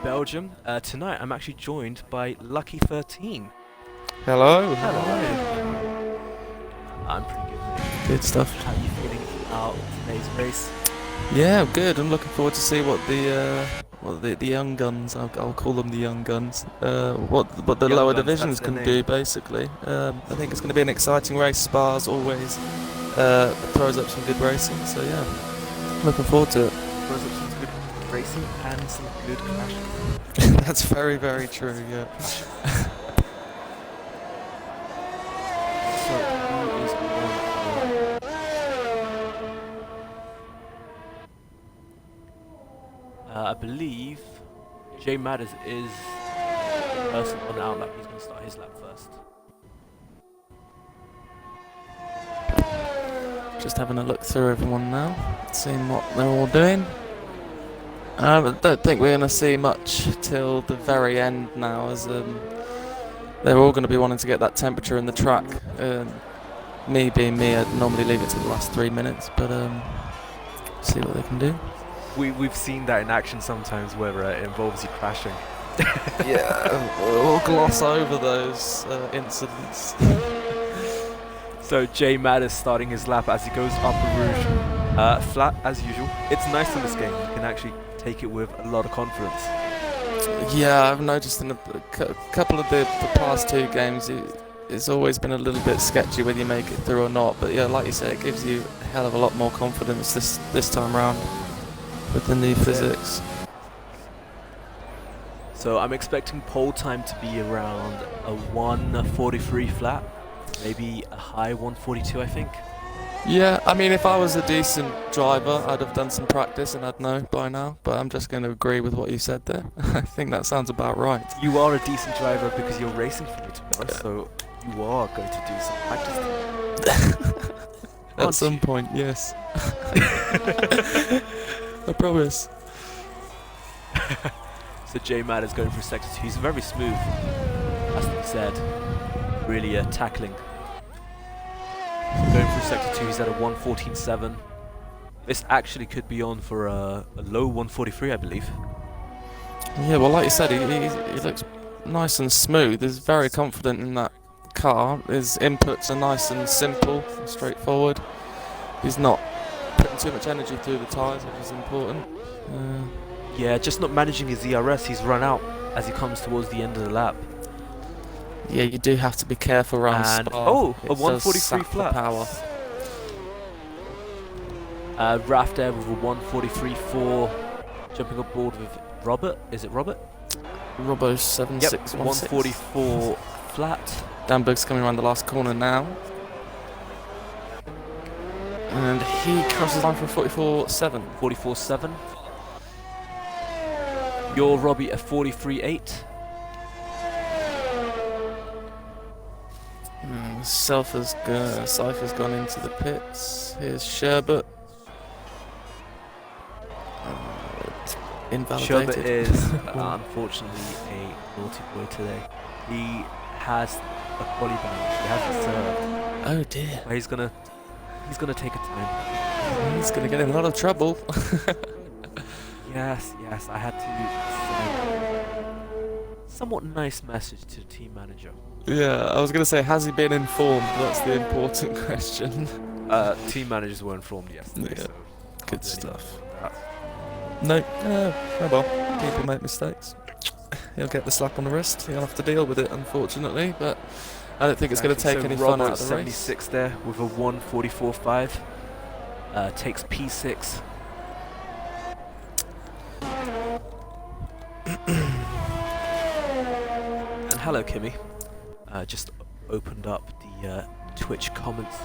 Belgium. Tonight I'm actually joined by Lucky 13. Hello. Hello. I'm pretty good, mate. Good stuff. How are you feeling about today's race? Yeah, I'm good. I'm looking forward to see what the young guns, I'll call them the young guns, what the Young lower Guns, divisions that's their can name. do basically. I think it's going to be an exciting race. Spa's always throws up some good racing, so yeah, looking forward to it. Throws up some good racing and some good crashes. That's very, very true. Yeah. So who is on? I believe Jay Madders is the person on the outlap. He's going to start his lap first. Just having a look through everyone now, seeing what they're all doing. I don't think we're going to see much till the very end now, as they're all going to be wanting to get that temperature in the track. Me being me, I'd normally leave it to the last 3 minutes, but see what they can do. We've seen that in action sometimes where it involves you crashing. Yeah, we'll gloss over those incidents. So Jay Madders starting his lap as he goes up the Rouge. Flat as usual. It's nice in this game. You can actually take it with a lot of confidence. Yeah, I've noticed in a couple of the past two games, it's always been a little bit sketchy whether you make it through or not. But yeah, like you say, it gives you a hell of a lot more confidence this time round with the new physics. So I'm expecting pole time to be around a 1:43 flat, maybe a high 1:42, I think. Yeah, I mean, if I was a decent driver, I'd have done some practice and I'd know by now, but I'm just going to agree with what you said there. I think that sounds about right. You are a decent driver because you're racing for me, to be honest, so you are going to do some practice. At some point, yes. I promise. So Jay Madders going through sector 2. He's very smooth, as he said, really tackling. Going through sector 2, he's at a 1:14.7. This actually could be on for a low 1:43, I believe. Yeah, well, like you said, he looks nice and smooth. He's very confident in that car. His inputs are nice and simple and straightforward. He's not putting too much energy through the tyres, which is important. Yeah, just not managing his ERS. He's run out as he comes towards the end of the lap. Yeah, you do have to be careful around And Spa. oh, It a does 1:43 sap the flat. power. Raf there with a 1:43.4, jumping aboard with Robert. Is it Robert? Robbo Yep, 7616. 1:44 flat. Danberg's coming around the last corner now. And he crosses the line for 44.7. 44.7. You're Robbie at 43.8. Cypher's gone into the pits. Here's Sherbet. Invalidated. Sherbet is unfortunately a naughty boy today. He has a quali ban. He hasn't served. Oh dear. But he's gonna take a time. He's gonna get in a lot of trouble. Yes, I had to send a somewhat nice message to the team manager. Yeah, I was gonna say, has he been informed? That's the important question. Team managers were informed yesterday, Yeah. so Good stuff. that. No, oh well, people make mistakes. He'll get the slap on the wrist. He'll have to deal with it, unfortunately. But I don't think it's going to take any fun out of the race. 76 there with a 1:44.5. Takes P6. And hello, Kimmy. Just opened up the Twitch comments.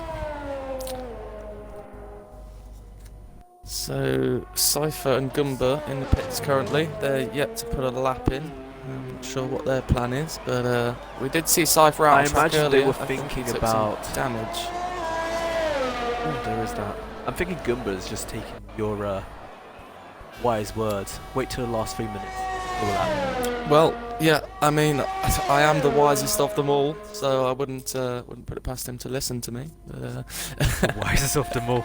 So Cypher and Gumba in the pits currently. They're yet to put a lap in. I'm not sure what their plan is, but we did see Cypher out I on track imagine earlier. they were I think he thinking took about some damage. Oh, there is that. I'm thinking Gumba is just taking your wise words. Wait till the last 3 minutes. All that. Well, yeah, I mean, I am the wisest of them all, so I wouldn't put it past him to listen to me. But, Wisest of them all.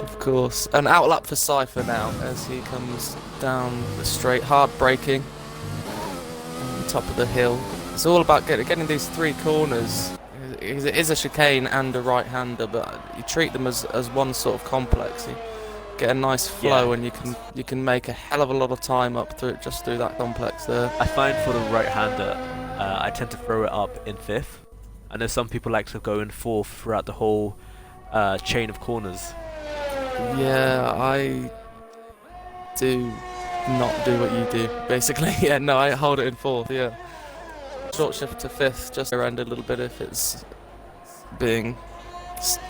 Of course. An outlap for Cypher now as he comes down the straight, hard braking on the top of the hill. It's all about getting these 3 corners. It is a chicane and a right-hander, but you treat them as one sort of complex. You get a nice flow, and you can make a hell of a lot of time up through just through that complex there. I find for the right-hander, I tend to throw it up in 5th. I know some people like to go in 4th throughout the whole chain of corners. Yeah, I do not do what you do, basically. Yeah, no, I hold it in 4th, yeah. Short shift to 5th, just around a little bit if it's being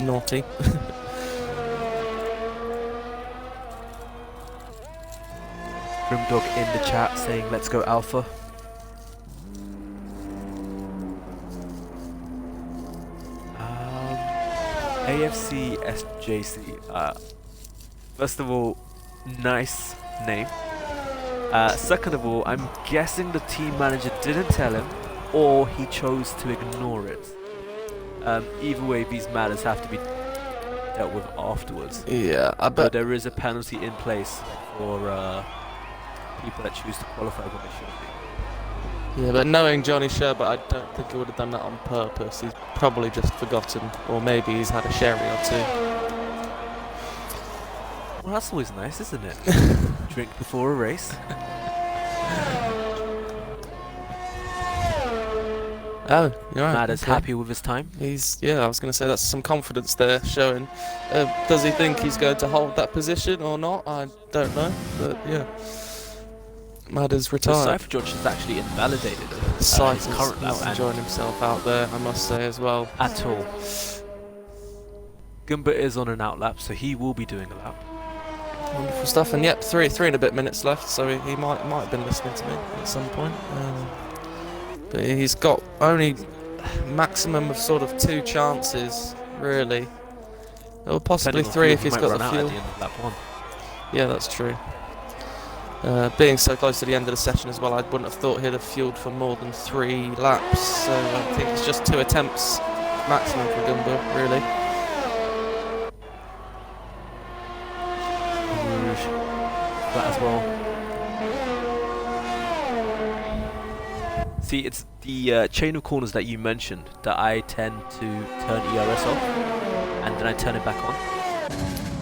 naughty. Grimdog in the chat saying, let's go Alpha. AFC SJC. First of all, nice name. Second of all, I'm guessing the team manager didn't tell him, or he chose to ignore it. Either way, these matters have to be dealt with afterwards. Yeah, I bet. But there is a penalty in place for people that choose to qualify when they shouldn't be. Yeah, but knowing Johnny Sherbert, I don't think he would have done that on purpose. He's probably just forgotten, or maybe he's had a sherry or 2. Well, that's always nice, isn't it? Drink before a race. Oh, you're right. Matt is happy with his time. Yeah, I was going to say that's some confidence there showing. Does he think he's going to hold that position or not? I don't know, but yeah. Mad is retired. Cypher George is actually invalidated. Cypher's current lap not enjoying himself out there, I must say, as well. At all. Goomba is on an outlap, so he will be doing a lap. Wonderful stuff, and yep, three and a bit minutes left, so he might have been listening to me at some point. But he's got only maximum of sort of 2 chances, really. Or possibly 3 if he's got the fuel. At the end of lap 1. Yeah, that's true. Being so close to the end of the session as well, I wouldn't have thought he'd have fueled for more than 3 laps. So I think it's just 2 attempts maximum for Goomba, really. Rouge. That as well. See, it's the chain of corners that you mentioned that I tend to turn ERS off, and then I turn it back on.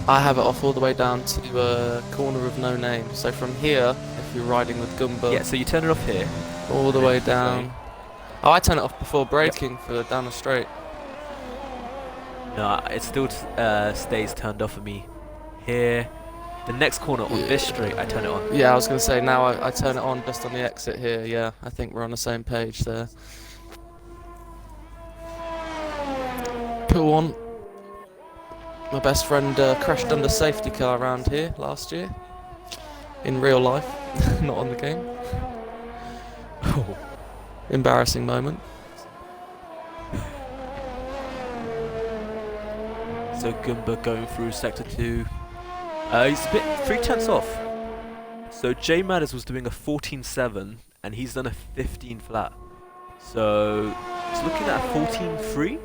I have it off all the way down to corner of no name. So from here, if you're riding with Goomba... Yeah, so you turn it off here. All the way down. Oh, I turn it off before braking for down the straight. No, it still stays turned off for me here. The next corner on this straight, I turn it on. Yeah, I was going to say, now I turn it on just on the exit here. Yeah, I think we're on the same page there. Pull on. My best friend crashed under safety car around here last year. In real life, not on the game. Oh. Embarrassing moment. So Goomba going through sector 2. He's a bit 3 tenths off. So J Matters was doing a 14.7 and he's done a 15 flat. So he's looking at a 14.3.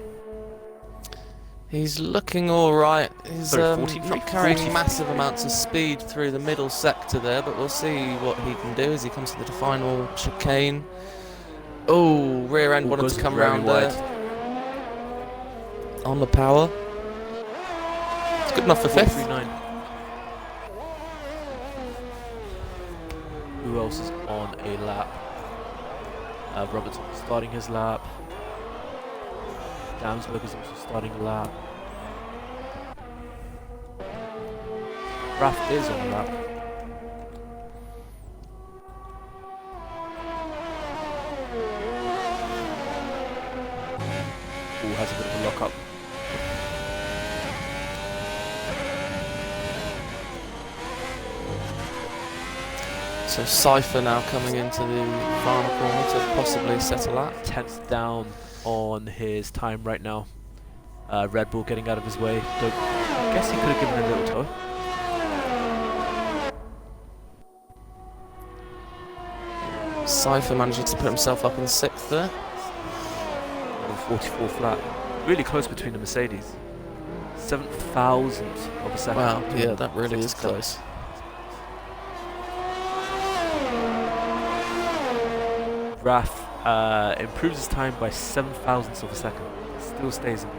He's looking alright. He's not carrying 40. massive amounts of speed through the middle sector there, but we'll see what he can do as he comes to the final chicane. Oh, rear end wanted to come round there. On the power. It's good enough for 5th. Who else is on a lap? Robertson starting his lap. Damsberg is also starting a lap. Raph is on a lap. Ooh, has a bit of a lock up. So Cypher now coming into the final corner to possibly set a lap. 10th down on his time right now. Red Bull getting out of his way. I guess he could have given a little toe. Cypher managing to put himself up in 6th there. 44 flat. Really close between the Mercedes. 7,000th of a second. Wow, between yeah, that really 6 is and 7. close. Raf improves his time by 7,000ths of a second. Still stays in P3.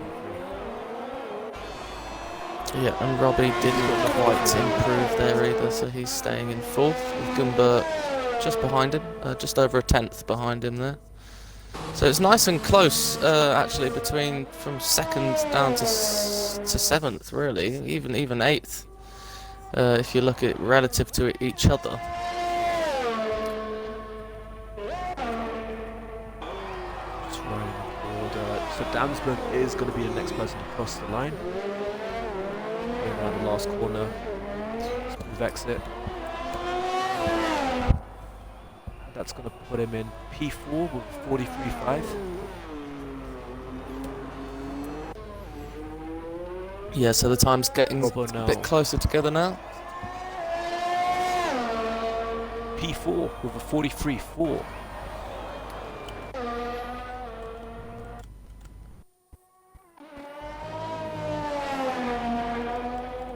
Yeah, and Robbie didn't quite improve there either, so he's staying in 4th, with Gumbert just behind him, just over a 10th behind him there. So it's nice and close, actually, between from 2nd down to 7th, really, even 8th, if you look at relative to each other. Just running order. So Damsberg is going to be the next person to cross the line. Going around the last corner. Smooth exit. That's going to put him in P4 with 43.5. Yeah, so the time's getting Robbo a now. bit closer together now. P4 with a 43.4.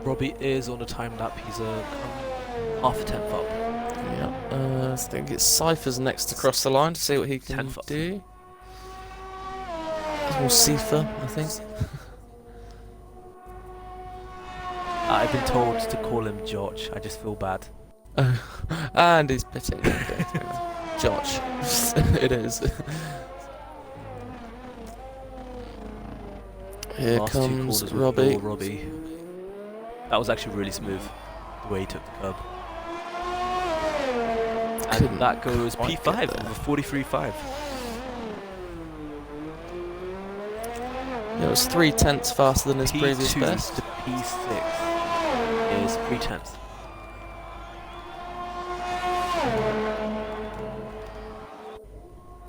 Robbie is on a time lap. He's half a tenth up. Yeah, I think it's Cypher's next to cross the line to see what he can 10th up. do. Or Cypher, I think. I've been told to call him George. I just feel bad. And he's pitting. Okay. Josh. It is. Here Last two comes corners with Robbie. your Robbie. That was actually really smooth, the way he took the curb. Couldn't And that goes quite P5 get with there. a 43.5. It was 3/10 faster than his previous P2 best. to P6 is 3/10.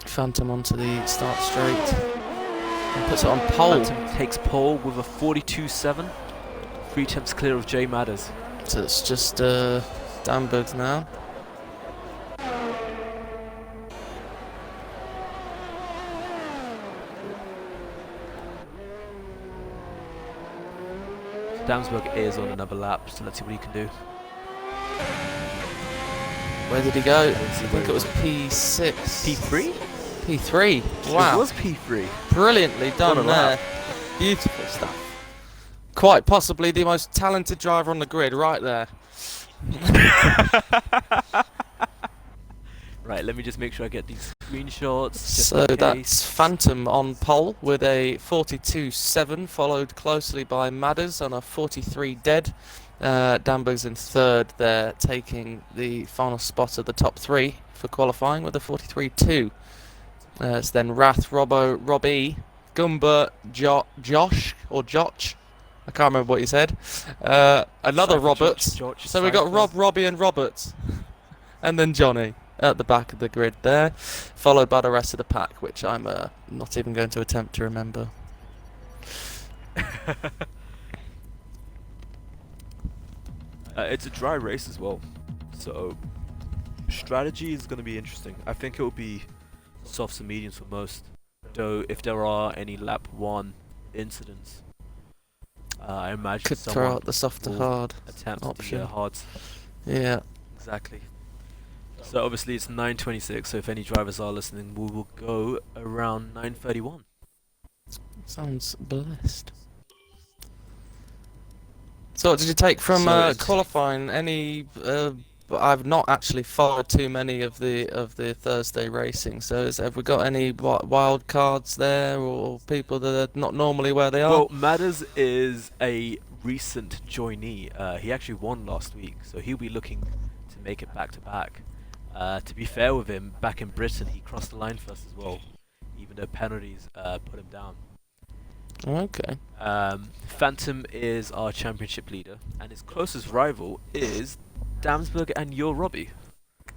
Phantom onto the start straight. And puts it on pole. Phantom takes pole with a 42.7. 3/10 clear of Jay Madders. So it's just Danbergs now. Damsberg is on another lap, so let's see what he can do. Where did he go? I see think where it was he P6. P3? P3. It Wow. was P3. Brilliantly done What a there. lap. Beautiful stuff. Quite possibly the most talented driver on the grid right there. Right, let me just make sure I get these screenshots. Just So in that's case. Phantom on pole with a 42.7, followed closely by Madders on a 43 dead. Danberg's in 3rd there, taking the final spot of the top 3 for qualifying with a 43.2. It's then Rath, Robbo, Robbie, Gumbert, Josh, or Joch. I can't remember what you said. Another Cypher, Roberts. George, So we got Cypher. Rob, Robbie and Roberts. And then Johnny at the back of the grid there, followed by the rest of the pack, which I'm not even going to attempt to remember. It's a dry race as well, so strategy is going to be interesting. I think it will be softs and mediums for most, though if there are any lap 1 incidents, I imagine Could someone throw out the soft to will hard attempt option. the hards. Yeah. Exactly. So obviously it's 9:26, so if any drivers are listening, we will go around 9:31. Sounds blessed. So what did you take from So it's- qualifying? Any? I've not actually followed too many of the Thursday racing. So have we got any wild cards there, or people that are not normally where they are? Well, Madders is a recent joinee. He actually won last week, so he'll be looking to make it back to back. To be fair with him, back in Britain he crossed the line first as well, even though penalties put him down. Okay. Phantom is our championship leader, and his closest rival is Damsberg and your Robbie.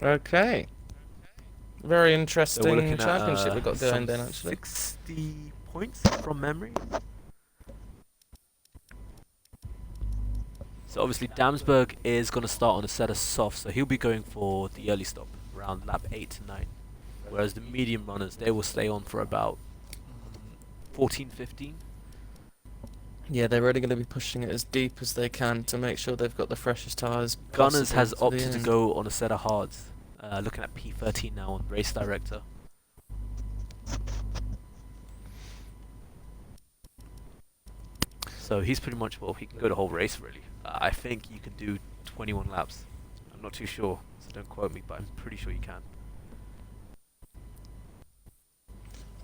Okay. Very So we're interesting looking championship at we've got some going then, actually. 60 points from memory. So obviously Damsberg is going to start on a set of softs, so he'll be going for the early stop around lap 8 to 9. Whereas the medium runners, they will stay on for about 14, 15. Yeah, they're really going to be pushing it as deep as they can to make sure they've got the freshest tyres Gunners possible has to the opted to end. go on a set of hards. Looking at P13 now on race director. So he's pretty much, well, he can go the whole race really. I think you can do 21 laps. I'm not too sure, so don't quote me, but I'm pretty sure you can.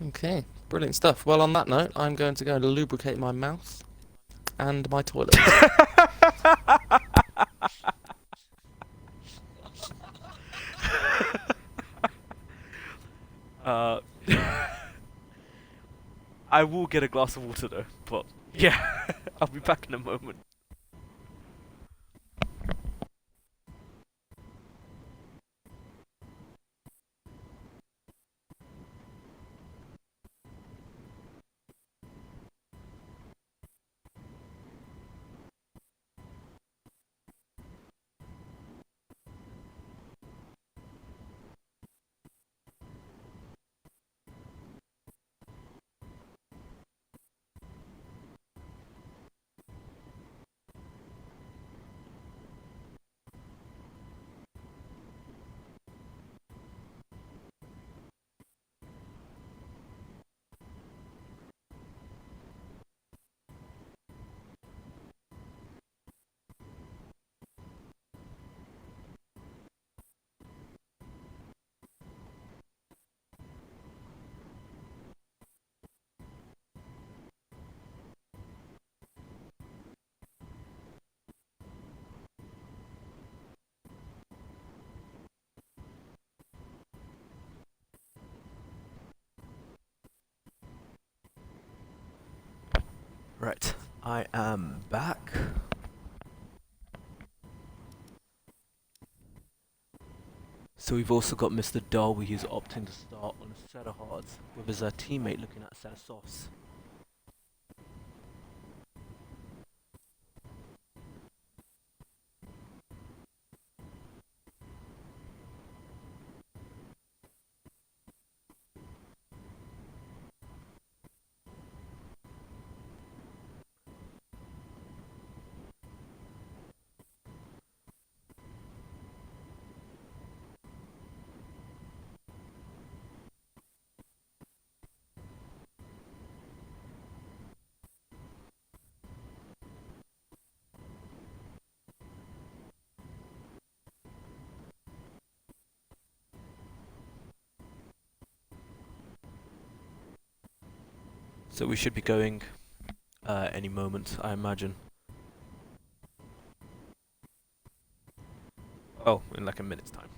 Okay, brilliant stuff. Well, on that note, I'm going to go and lubricate my mouth and my toilet. uh, I will get a glass of water though, but yeah, I'll be back in a moment. Right, I am back. So we've also got Mr. Darby who's opting to start on a set of hards with his teammate looking at a set of softs. So we should be going any moment, I imagine. Oh, in like a minute's time.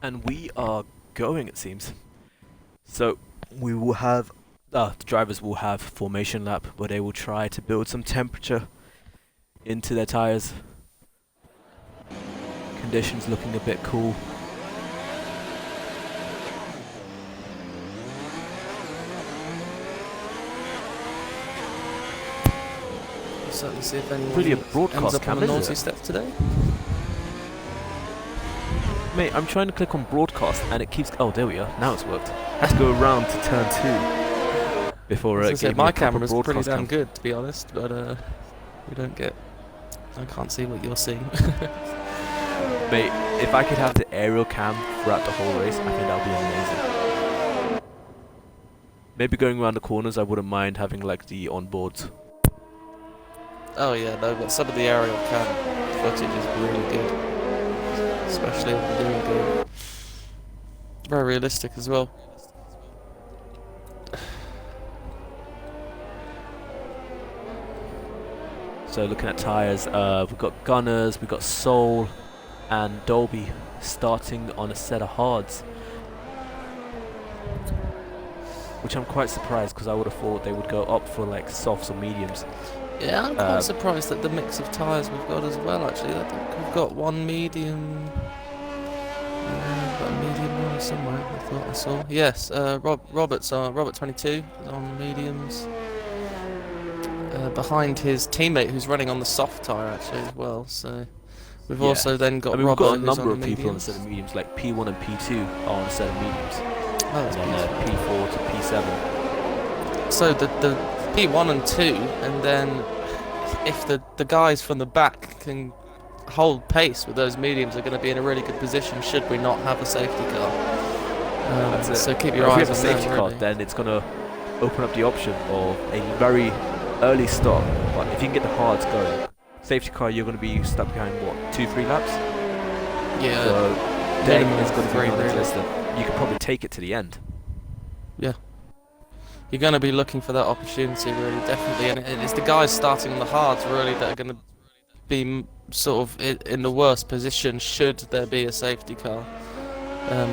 And we are going, it seems. So we will have, the drivers will have formation lap where they will try to build some temperature into their tyres. Conditions looking a bit cool. We'll certainly see if anyone Really a ends broadcast up cam, on a isn't naughty it? step today. Mate, I'm trying to click on broadcast and it keeps, oh there we are, now it's worked. Had to go around to turn 2 before As I it said, gave me my a proper camera's pretty broadcast damn cam. good, to be honest, but we don't get... I can't see what you're seeing. Mate, if I could have the aerial cam throughout the whole race, I think that would be amazing. Maybe going around the corners, I wouldn't mind having like the onboards. Oh yeah, no, but some of the aerial cam footage is really good. Especially in the doing game. Very realistic as well. So looking at tyres, we've got Gunners, we've got Soul, and Dolby starting on a set of hards, which I'm quite surprised because I would have thought they would go up for like softs or mediums. Yeah, I'm quite surprised at the mix of tyres we've got as well, actually. I think we've got one medium... got a medium one somewhere, I thought I saw. Yes, Robert 22 is on mediums. Behind his teammate who's running on the soft tyre, actually, as well. So we've also then got we've Robert, got a who's number on of people on a mediums. set of mediums, like P1 and P2 are on a set of mediums. Oh, that's and then P4 to P7. So the P1 and 2, and then if the guys from the back can hold pace with those mediums, are going to be in a really good position should we not have a safety car. That's it. So keep your if we eyes have a on safety them, car, really. then it's going to open up the option of a very early start. But if you can get the hards going, safety car, you're going to be stuck behind what, 2-3 laps? Yeah. So then minimum it's going to be 3, really. non-existent. You can probably take it to the end. Yeah. You're going to be looking for that opportunity, really, definitely. And it's the guys starting on the hards, really, that are going to be sort of in the worst position should there be a safety car.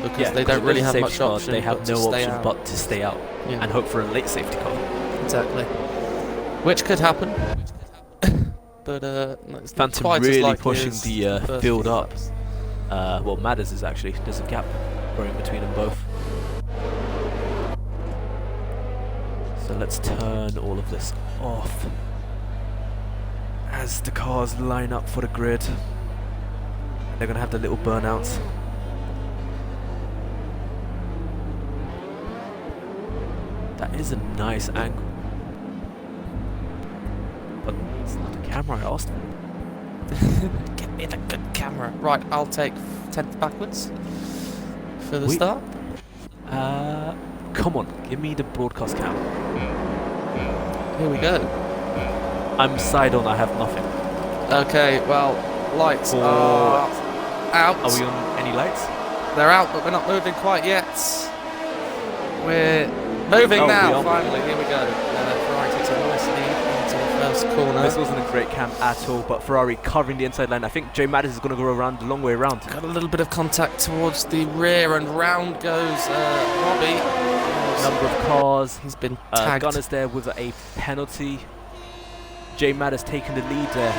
Because they don't really have much option. They have no option but to stay out Yeah. and hope for a late safety car. Exactly. Which could happen. But it's not Phantom quite as really likely pushing as the first field few up. laps. Well, Matters is actually, there's a gap growing between them both. So let's turn all of this off as the cars line up for the grid. They're going to have the little burnouts. That is a nice angle. But it's not the camera I asked for. Get me the good camera. Right, I'll take 10th backwards for the Wait. start. Come on, give me the broadcast cam. Here we go. I'm side on, I have nothing. Okay, well, lights For- are out. Are we on any lights? They're out, but we're not moving quite yet. We're moving Oh, now, we are finally. Here we go. Ferrari takes a nice lead into the first corner. This wasn't a great cam at all, but Ferrari covering the inside line. I think J Maddis is going to go around the long way around. Got a little bit of contact towards the rear, and round goes Robbie. Number of cars. He's been tagged. Gunners there with a penalty. J Maddis taking the lead there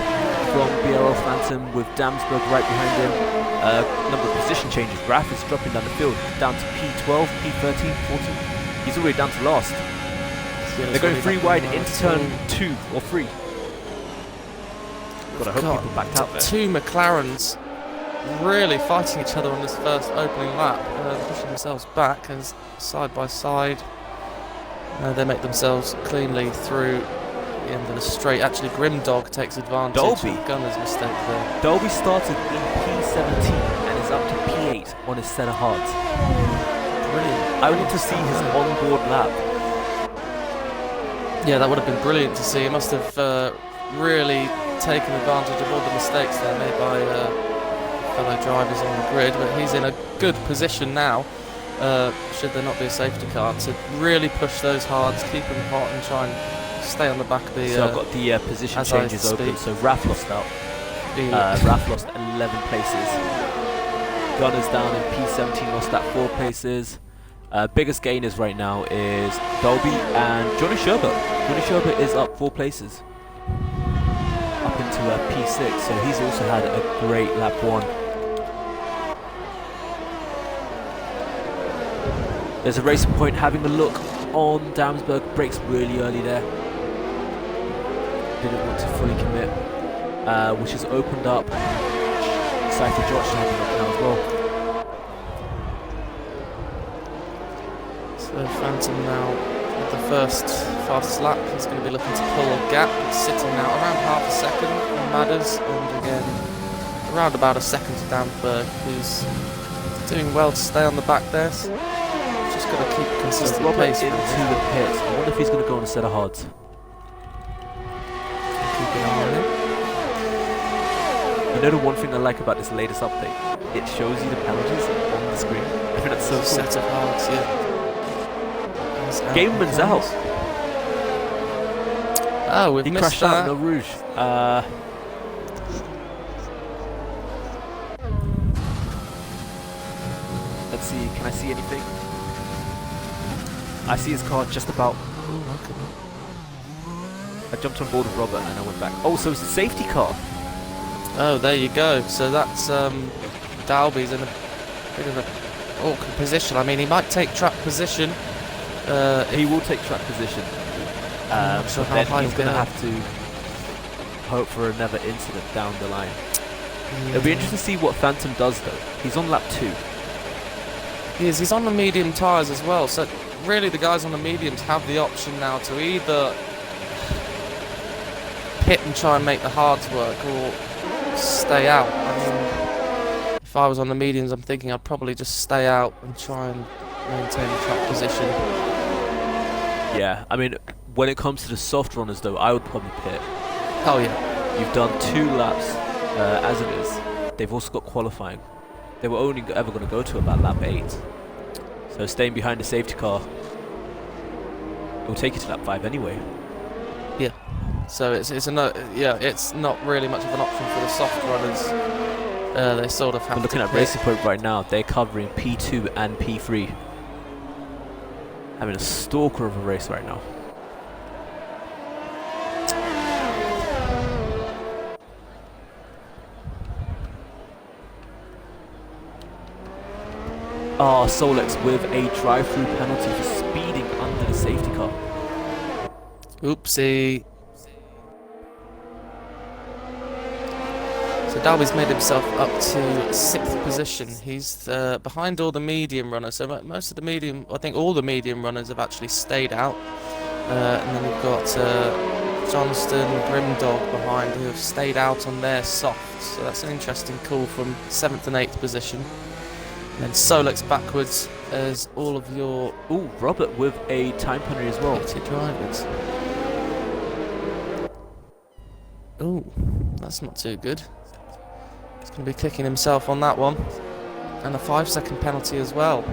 from BRL Phantom with Damsberg right behind him. Number of position changes. Raf is dropping down the field, down to P12, P13, 14. He's already down to last. They're going 3 wide into turn 2 or 3. Gotta hope people backed out there. Two McLarens really fighting each other on this first opening lap, pushing themselves back as side by side. They make themselves cleanly through the end of the straight. Actually, Grimdog takes advantage Dolby. of Gunner's mistake there. Dolby started in P17 and is up to P8 on his set of hards. Brilliant. I want to see his onboard lap. Yeah, that would have been brilliant to see. He must have really taken advantage of all the mistakes there made by fellow drivers on the grid, but he's in a good position now, should there not be a safety car, to really push those hards, keep them hot and try and stay on the back of the... So I've got the position as I changes open, speak. so Raf lost out. Raf lost 11 places. Gunners down in P17, lost that 4 places. Biggest gainers right now is Dolby and Johnny Sherbert. Johnny Sherbert is up 4 places. Up into P6, so he's also had a great lap 1. There's a racing point having a look on Damsberg, brakes really early there. Didn't want to fully commit, which has opened up. Cypher Josh having a look now as well. So Phantom now with the first fastest lap. He's going to be looking to pull a gap. He's sitting now around half a second on Madders, and again around about a second to Damsberg, who's doing well to stay on the back there. So just got to keep consistent Robert pace. into the pits. I wonder if he's going to go on a set of hards. Keep an eye on him. You know the one thing I like about this latest update? It shows you the penalties on the screen. I think that's so cool. Set of hards, yeah. Gameman's out. Oh, we've He missed crashed that. out in the Rouge. see. Can I see anything? I see his car just about. Ooh, okay. I jumped on board with Robert and then I went back. Oh, so it's a safety car. Oh, there you go. So that's Dalby's in a bit of an awkward position. I mean, he might take track position. He will take track position. I'm not sure but how then high he's he'll going to go. have to hope for another incident down the line. It'll be interesting to see what Phantom does though. He's on lap 2. He's on the medium tyres as well, so really the guys on the mediums have the option now to either pit and try and make the hards work or stay out. I mean, if I was on the mediums, I'm thinking I'd probably just stay out and try and maintain the track position. Yeah, I mean, when it comes to the soft runners though, I would probably pit. Oh yeah. You've done 2 laps as it is. They've also got qualifying. They were only ever going to go to about lap 8. So staying behind the safety car, it will take you to lap 5 anyway. Yeah. So it's not really much of an option for the soft runners. They sort of have But looking to at pit. Racing Point right now, they're covering P2 and P3. Having a stalker of a race right now. Ah, Solex with a drive-through penalty for speeding under the safety car. Oopsie. So Dalby's made himself up to 6th position. He's behind all the medium runners. So most of the medium, I think all the medium runners have actually stayed out. And then we've got Johnston, Grimdog behind who have stayed out on their softs. So that's an interesting call from 7th and 8th position. And then Solex backwards as all of your... Ooh, Robert with a time penalty as well. pitted drivers. Ooh, that's not too good. He's going to be kicking himself on that one. And a 5-second penalty as well.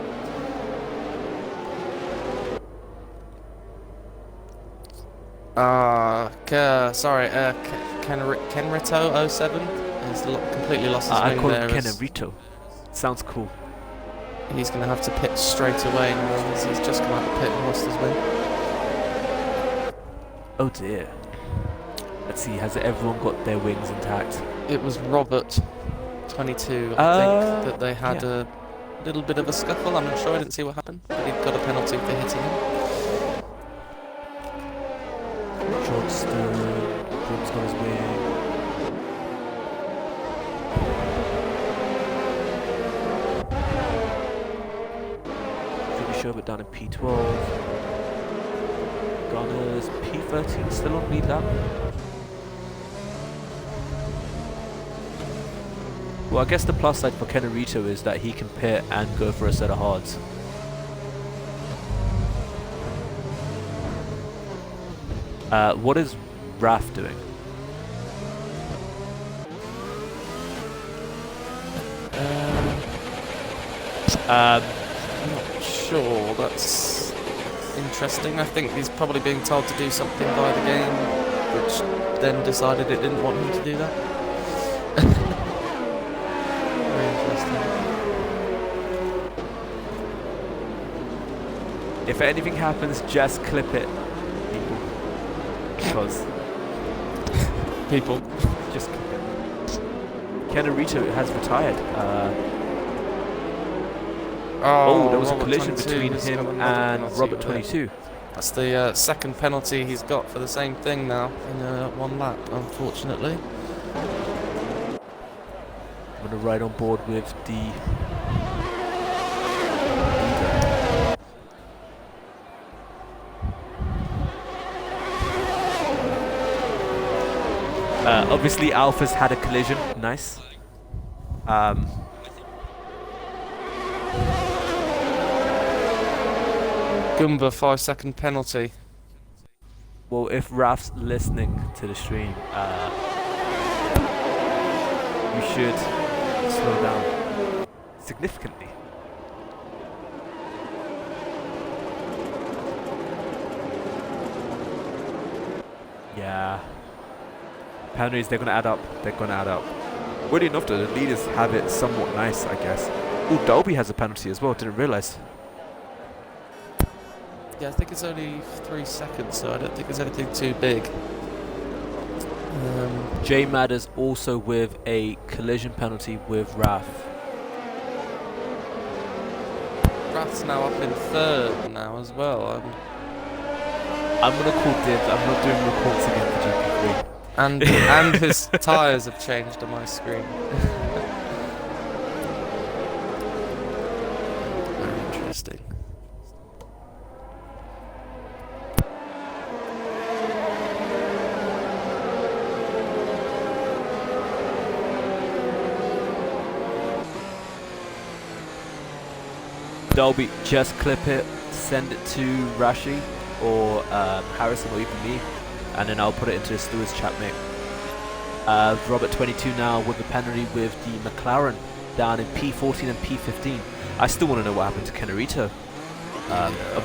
Kenrito 07 has completely lost his I wing call there. him Kenrito. Sounds cool. He's going to have to pit straight away now. He's just come out of the pit and lost his wing. Oh dear. Let's see, has everyone got their wings intact? It was Robert, 22, I think, that they had a little bit of a scuffle. I'm not sure, I didn't see what happened, but he got a penalty for hitting him. Johnston, Jim's got his wing. Sherbert down in P12. Gunners P13 still on lead lap. Well, I guess the plus side for Kenarito is that he can pit and go for a set of hards. What is Raf doing? I'm not sure, that's interesting. I think he's probably being told to do something by the game, which then decided it didn't want him to do that. Very interesting. If anything happens, just clip it, people. Because People. just clip it. Kenarito has retired. Oh, there was a Robert collision 22 between has got him another and penalty Robert there. 22. That's the second penalty he's got for the same thing now in one lap, unfortunately. I'm going to ride on board with the leader. Obviously, Alpha's had a collision. Nice. Goomba 5-second penalty. Well, if Raf's listening to the stream, you should slow down significantly. Yeah. Penalties, they're going to add up. They're going to add up. Weirdly enough, though, the leaders have it somewhat nice, I guess. Oh, Dolby has a penalty as well. Didn't realise. Yeah, I think it's only 3 seconds, so I don't think it's anything too big. J Matters also with a collision penalty with Raf. Rath's now up in 3rd now as well. I'm gonna call dibs. I'm not doing reports again for GP3. And his tyres have changed on my screen. Very interesting. Dolby, just clip it, send it to Rashi or Harrison or even me, and then I'll put it into the stewards chat, mate. Robert 22 now with the penalty with the McLaren down in P14 and P15. I still want to know what happened to Kennerito.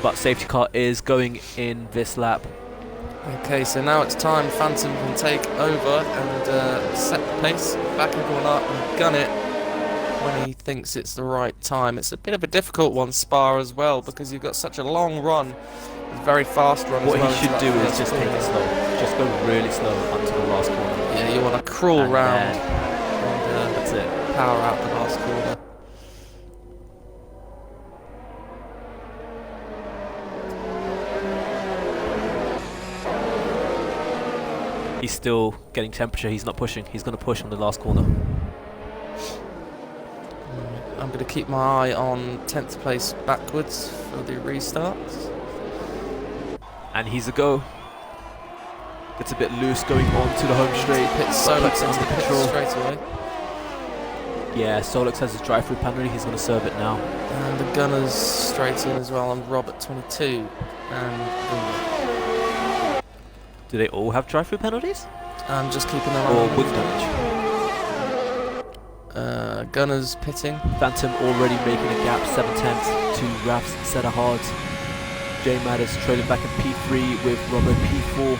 But safety car is going in this lap. Okay, so now it's time Phantom can take over and set the pace, back and corner up and gun it when he thinks it's the right time. It's a bit of a difficult one, Spa, as well, because you've got such a long run, a very fast run. What as well he should do is just take it slow. Just go really slow onto the last corner. Yeah, you want to crawl And round and that's it. power out the last corner. He's still getting temperature. He's not pushing. He's going to push on the last corner. I'm going to keep my eye on 10th place backwards for the restarts. And he's a go. Gets a bit loose going on to the home straight. Pits But Solix puts into the pits control. straight away. Yeah, Solix has his drive-through penalty. He's going to serve it now. And the Gunners straight in as well on Robert 22. And Do they all have drive-through penalties? I'm just keeping an eye Or on wing damage? Gunners pitting. Phantom already making a gap, 7/10 to Raf's set of hards. J Matters trailing back in P3 with Robert P4.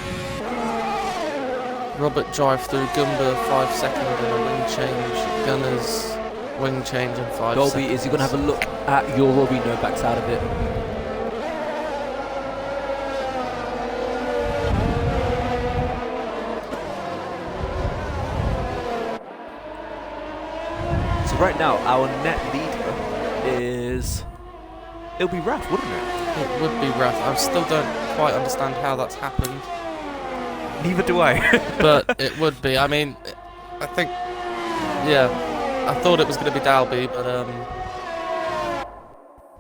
Robert drive through Gumba 5 second and a wing change. Gunners wing change in 5 Dolby, seconds. is he going to have a look at your Robbie? No, backs out of it. So right now, our net leader is... It'll be Raf, wouldn't it? It would be rough. I still don't quite understand how that's happened, Neither do I. but it would be. I mean, I think, yeah, I thought it was going to be Dalby, but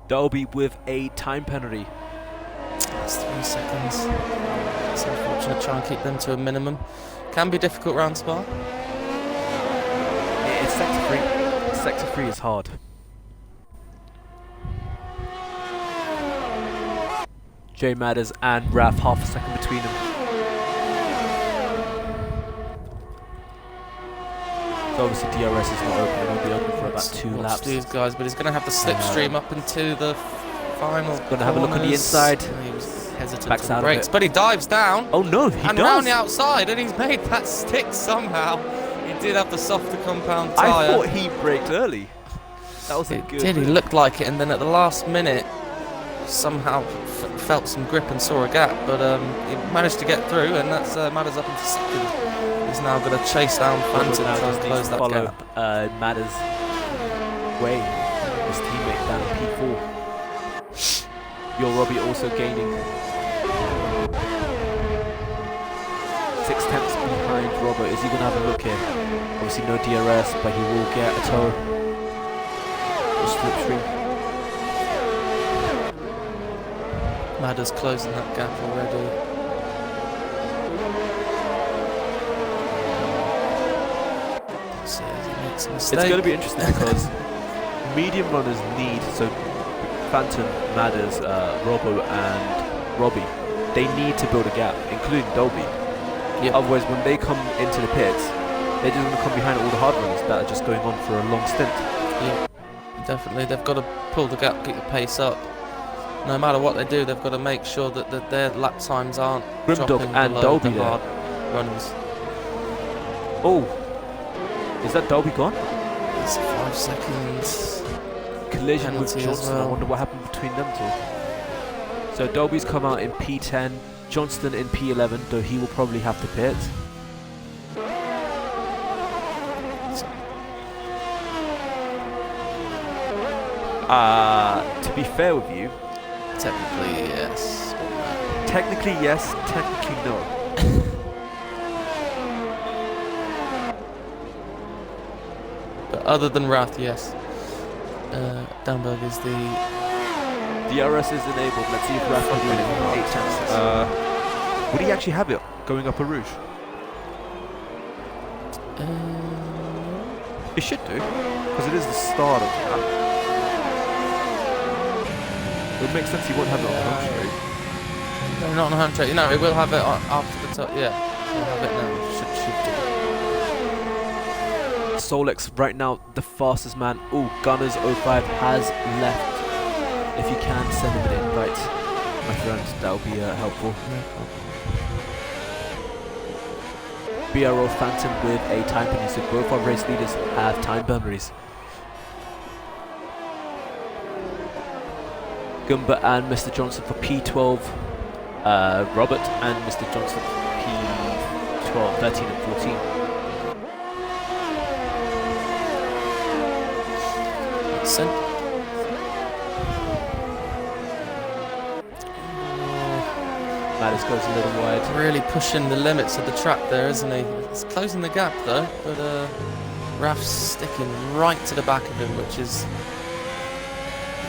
Dolby with a time penalty. it's 3 seconds. It's unfortunate. Try and keep them to a minimum. Can be difficult round Spa. It's sector 3. Sector 3 is hard. J Matters and Raf, half a second between them. So obviously DRS is not open. It won't be open for about 2 Watch laps. these guys, but he's going to have to slipstream up into the final. Gonna have a look on the corners. inside. He was hesitant Backs on the out of brakes, it. but he dives down Oh no, he and does! round the outside, and he's made that stick somehow. He did have the softer compound I tyre. thought he braked early. That was a It good. did. He looked like it, and then at the last minute, somehow felt some grip and saw a gap, but he managed to get through, and that's Matters up into second. He's now going to chase down Phantom now and try just and needs close to that follow gap. Matters' way. His teammate down in P4. Your Robbie also gaining 6 tenths behind Robert. Is he going to have a look here? Obviously no DRS, but he will get a tow. Or slipstream. Matters closing that gap already. So he makes a mistake. It's going to be interesting because medium runners need, so Phantom, Matters, Robbo and Robbie, they need to build a gap, including Dolby. Yep. Otherwise, when they come into the pits, they're just going to come behind all the hard runners that are just going on for a long stint. Yeah, definitely. They've got to pull the gap, keep the pace up. No matter what they do, they've got to make sure that their lap times aren't Grimdog dropping and below Dolby the there. hard runners. Oh, is that Dolby gone? It's 5 seconds. collision with penalty as Johnson. I well. wonder what happened between them two. So Dolby's come out in P10, Johnston in P11, though he will probably have to pit. To be fair with you, Technically, yes. technically yes, technically no. But other than Rath, yes. Downberg is the... DRS is enabled. Let's see if Raf can do it. 8 chances. Would he actually have it going up a Rouge? He should do, because it is the start of that. It would make sense he won't have it on the home straight. No, not on the home straight. No, he will have it after the top. Yeah, he'll have it now. Should do. Solex right now the fastest man. Oh, Gunners 05 has left. If you can send him an invite, my friend, that would be helpful. BRO Phantom with a time penalty, so both our race leaders have time penalties. Gumba and Mr. Johnson for P12, Robert and Mr. Johnson for P12, 13 and 14. Sent. Mattis goes a little wide. Really pushing the limits of the track there, isn't he? He's closing the gap though, but Raf's sticking right to the back of him, which is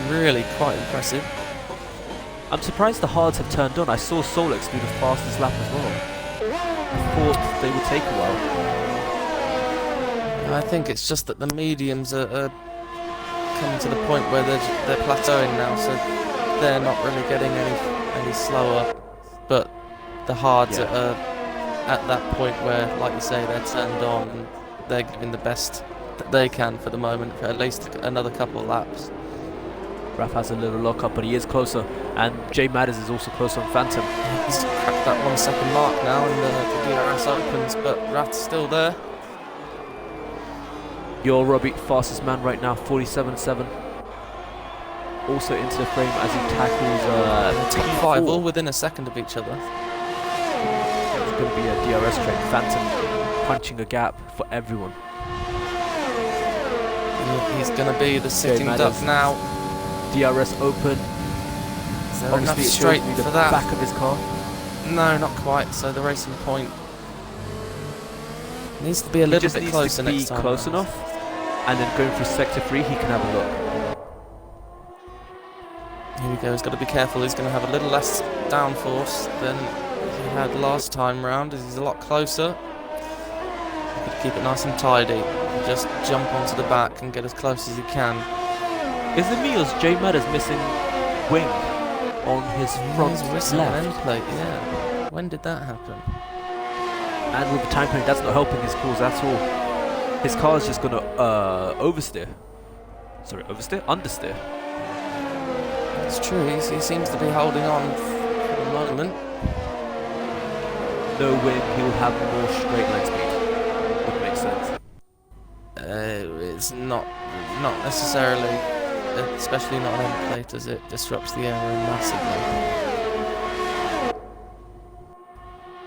really quite impressive. I'm surprised the hards have turned on. I saw Solex do the fastest lap as well. I thought they would take a while. I think it's just that the mediums are coming to the point where they're plateauing now, so they're not really getting any slower. But the hards are at that point where, like you say, they're turned on and they're giving the best that they can for the moment for at least another couple of laps. Raf has a little lock up, but he is closer, and Jay Madders is also closer on Phantom. He's cracked that 1 second mark now, and the DRS opens, but Raf's still there. Your Robbie, fastest man right now, 47.7. Also into the frame as he tackles Top P4. 5 all within a second of each other. It's going to be a DRS train. Phantom punching a gap for everyone. He's going to be the sitting duck now. DRS open. Is there enough Obviously, it straight shows me the for that? back of his car. No, not quite. So the racing point needs to be a little bit closer next time. Close enough, and then going through sector 3, he can have a look. Here we go. He's got to be careful. He's going to have a little less downforce than he had last time round, as he's a lot closer. He could keep it nice and tidy. Just jump onto the back and get as close as he can. Is it me or is Jay Madders missing wing on his front He's missing an left? end plate, yeah. When did that happen? And with the time penalty, that's not helping his cause at all. His car is just going to oversteer. Sorry, oversteer? Understeer. It's true, he seems to be holding on for the moment. No wing, he will have more straight line speed. Would make sense. It's not necessarily, especially not an end plate, as it disrupts the aero massively.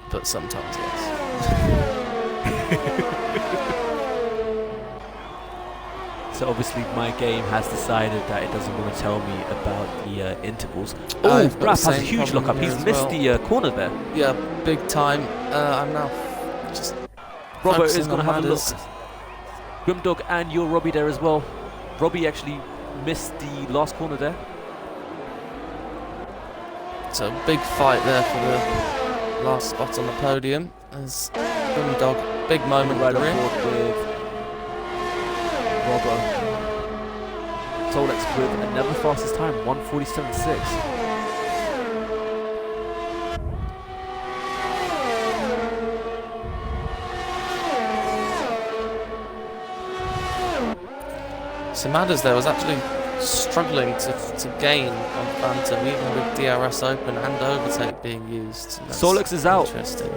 But sometimes, yes. So obviously my game has decided that it doesn't want to tell me about the intervals. I've Oh, got Raf the has a same huge problem lock up. here He's as missed well. the corner there. Yeah, big time. I'm now just Robert is focusing going to on have a look. Madders. Grimdog and your Robbie there as well. Robbie actually missed the last corner there. So big fight there for the last spot on the podium. As Grimdog, big moment Right at on the board rear. with Robert. Solex with another fastest time, 1:47.6. So Madders there was actually struggling to gain on Phantom, even with DRS open and overtake being used. So that's Solex is out. Interesting.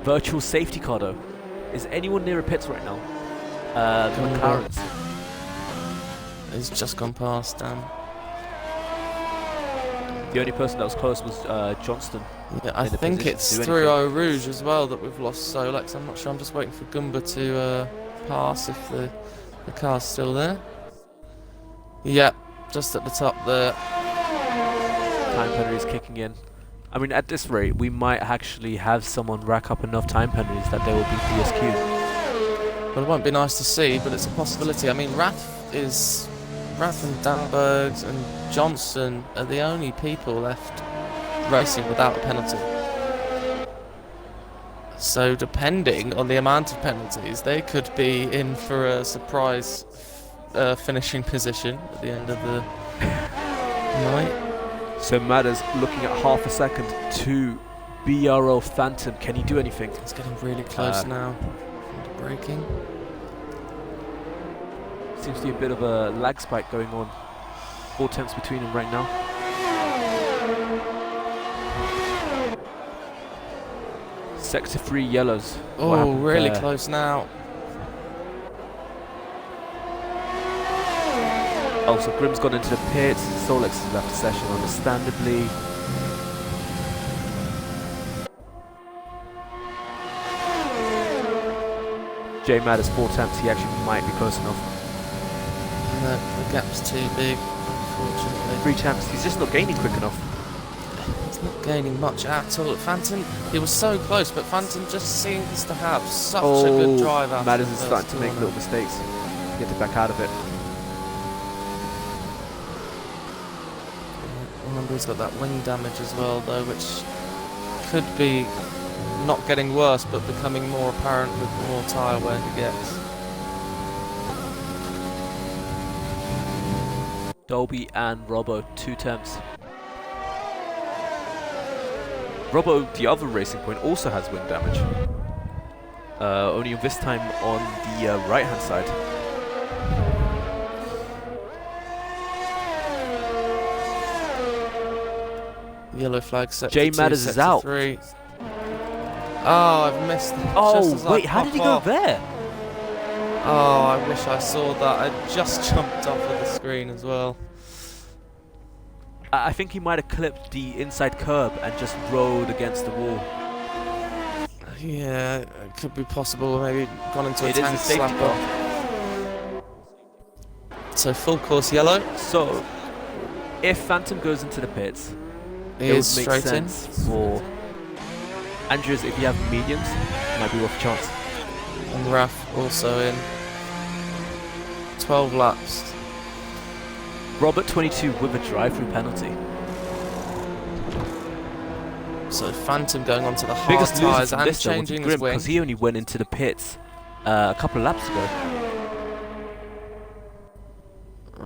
Virtual safety car though. Is anyone near a pits right now? Coming McLaren's. He's just gone past Dan. The only person that was close was Johnston. Yeah, I in a think position it's to do through anything. Eau Rouge as well that we've lost Solex. I'm not sure. I'm just waiting for Goomba to pass if the car's still there. Yep, just at the top there. Time penalties kicking in. I mean, at this rate, we might actually have someone rack up enough time penalties that they will be DSQ. Well, it won't be nice to see, but it's a possibility. I mean, Rath and Danbergs and Johnson are the only people left racing without a penalty. So depending on the amount of penalties, they could be in for a surprise finishing position at the end of the night. So Matters looking at half a second to BRO Phantom. Can he do anything? It's getting really close now. Into braking. Seems to be a bit of a lag spike going on. 4 tenths between them right now. Sector 3 yellows. What Oh, happened really there? close now. Oh, so Grimm's gone into the pits. Solex has left the session, understandably. J Matters 4 tenths. He actually might be close enough. No, the gap's too big, unfortunately. 3 tenths. He's just not gaining quick enough. He's not gaining much at all. Phantom, he was so close, but Phantom just seems to have such a good drive out Matters of is the starting first to make corner. little mistakes. Get it back out of it. Remember, he's got that wing damage as well, though, which could be not getting worse, but becoming more apparent with the more tyre wear he gets. Dolby and Robbo, 2 tenths. Robbo, the other racing point, also has wing damage. Only this time on the right-hand side. Yellow flag set. J for two, Matters set is to out. 3. Oh, I've missed. Oh, just as I wait, how did he pop go off. there? Oh, I wish I saw that. I just jumped off of the screen as well. I think he might have clipped the inside curb and just rode against the wall. Yeah, it could be possible. Maybe gone into a It is tank a safety slap car. off. So full course yellow. So, if Phantom goes into the pits, He it would is make straight in. sense for Andrews, if you have mediums, might be worth a chance. And Raf also in. 12 laps. Robert 22 with a drive-through penalty. So Phantom going onto the hard Biggest loser tyres from and this though would be changing his Grimm, wing. because he only went into the pits a couple of laps ago.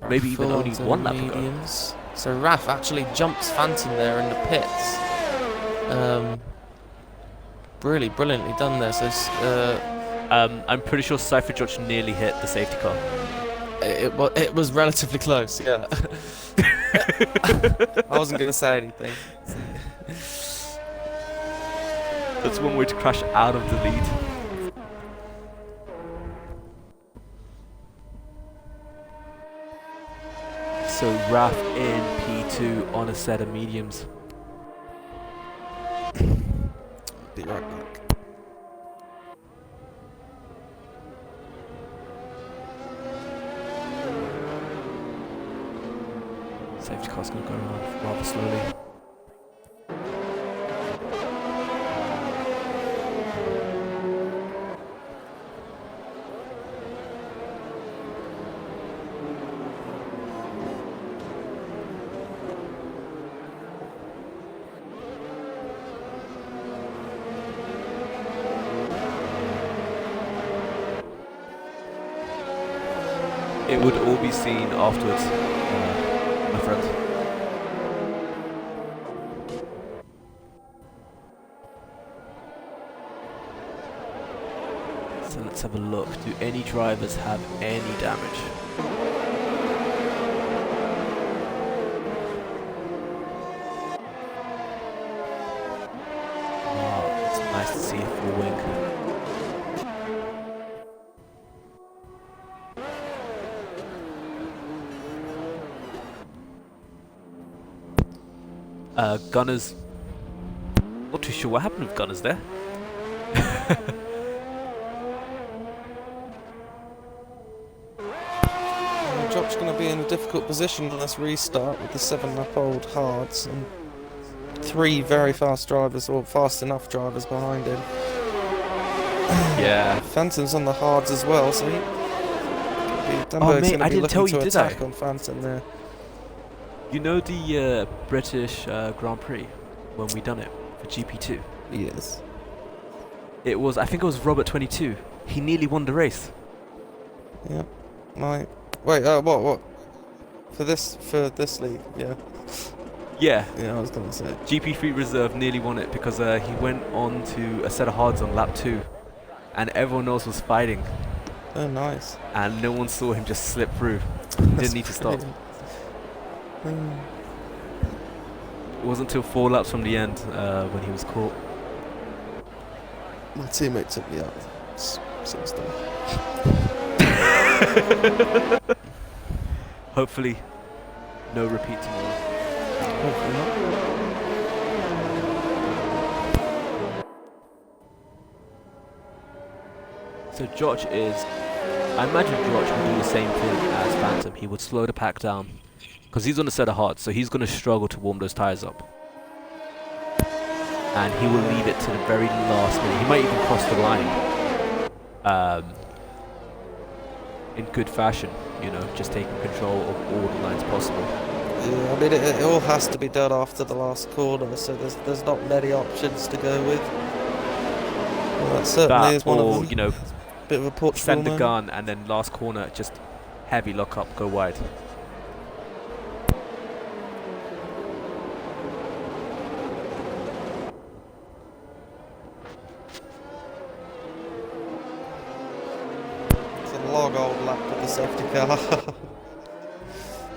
Maybe even Full only to 1 lap ago. mediums. So Raf actually jumps Phantom there in the pits. Really brilliantly done there. So I'm pretty sure Cypher George nearly hit the safety car. it was relatively close. Yeah. I wasn't going to say anything. That's one way to crash out of the lead. So Raf in P2 on a set of mediums. Be right back. Safety car's going to go around rather slowly. It would all be seen afterwards, my friend. So let's have a look. Do any drivers have any damage? Oh, it's nice to see a full wing. Gunners. Not too sure what happened with Gunners there. Jock's going to be in a difficult position on this restart with the 7-lap-old hards and 3 very fast drivers, or fast enough drivers behind him. Yeah. Phantom's on the hards as well, so he... Oh mate, I didn't tell you, did I? On Phantom there. You know the British Grand Prix when we done it for GP2? Yes. It was, I think it was Robert 22. He nearly won the race. Yeah. Wait, what? For this league, yeah. Yeah. Yeah, I was gonna say. GP3 Reserve nearly won it because he went on to a set of hards on lap 2, and everyone else was fighting. Oh, nice. And no one saw him just slip through. Didn't need to stop. It wasn't until 4 laps from the end when he was caught. My teammate took me out. Some stuff. Hopefully, no repeat tomorrow. Hopefully not. So George is, I imagine George would do the same thing as Phantom. He would slow the pack down because he's on a set of hards, so he's going to struggle to warm those tyres up. And he will leave it to the very last minute. He might even cross the line in good fashion, you know, just taking control of all the lines possible. Yeah, I mean, it all has to be done after the last corner, so there's not many options to go with. Well, that certainly is one of them. You know, bit of a Portugal send the moment. gun and then last corner, just heavy lock up, go wide. It's a long old lap with the safety car.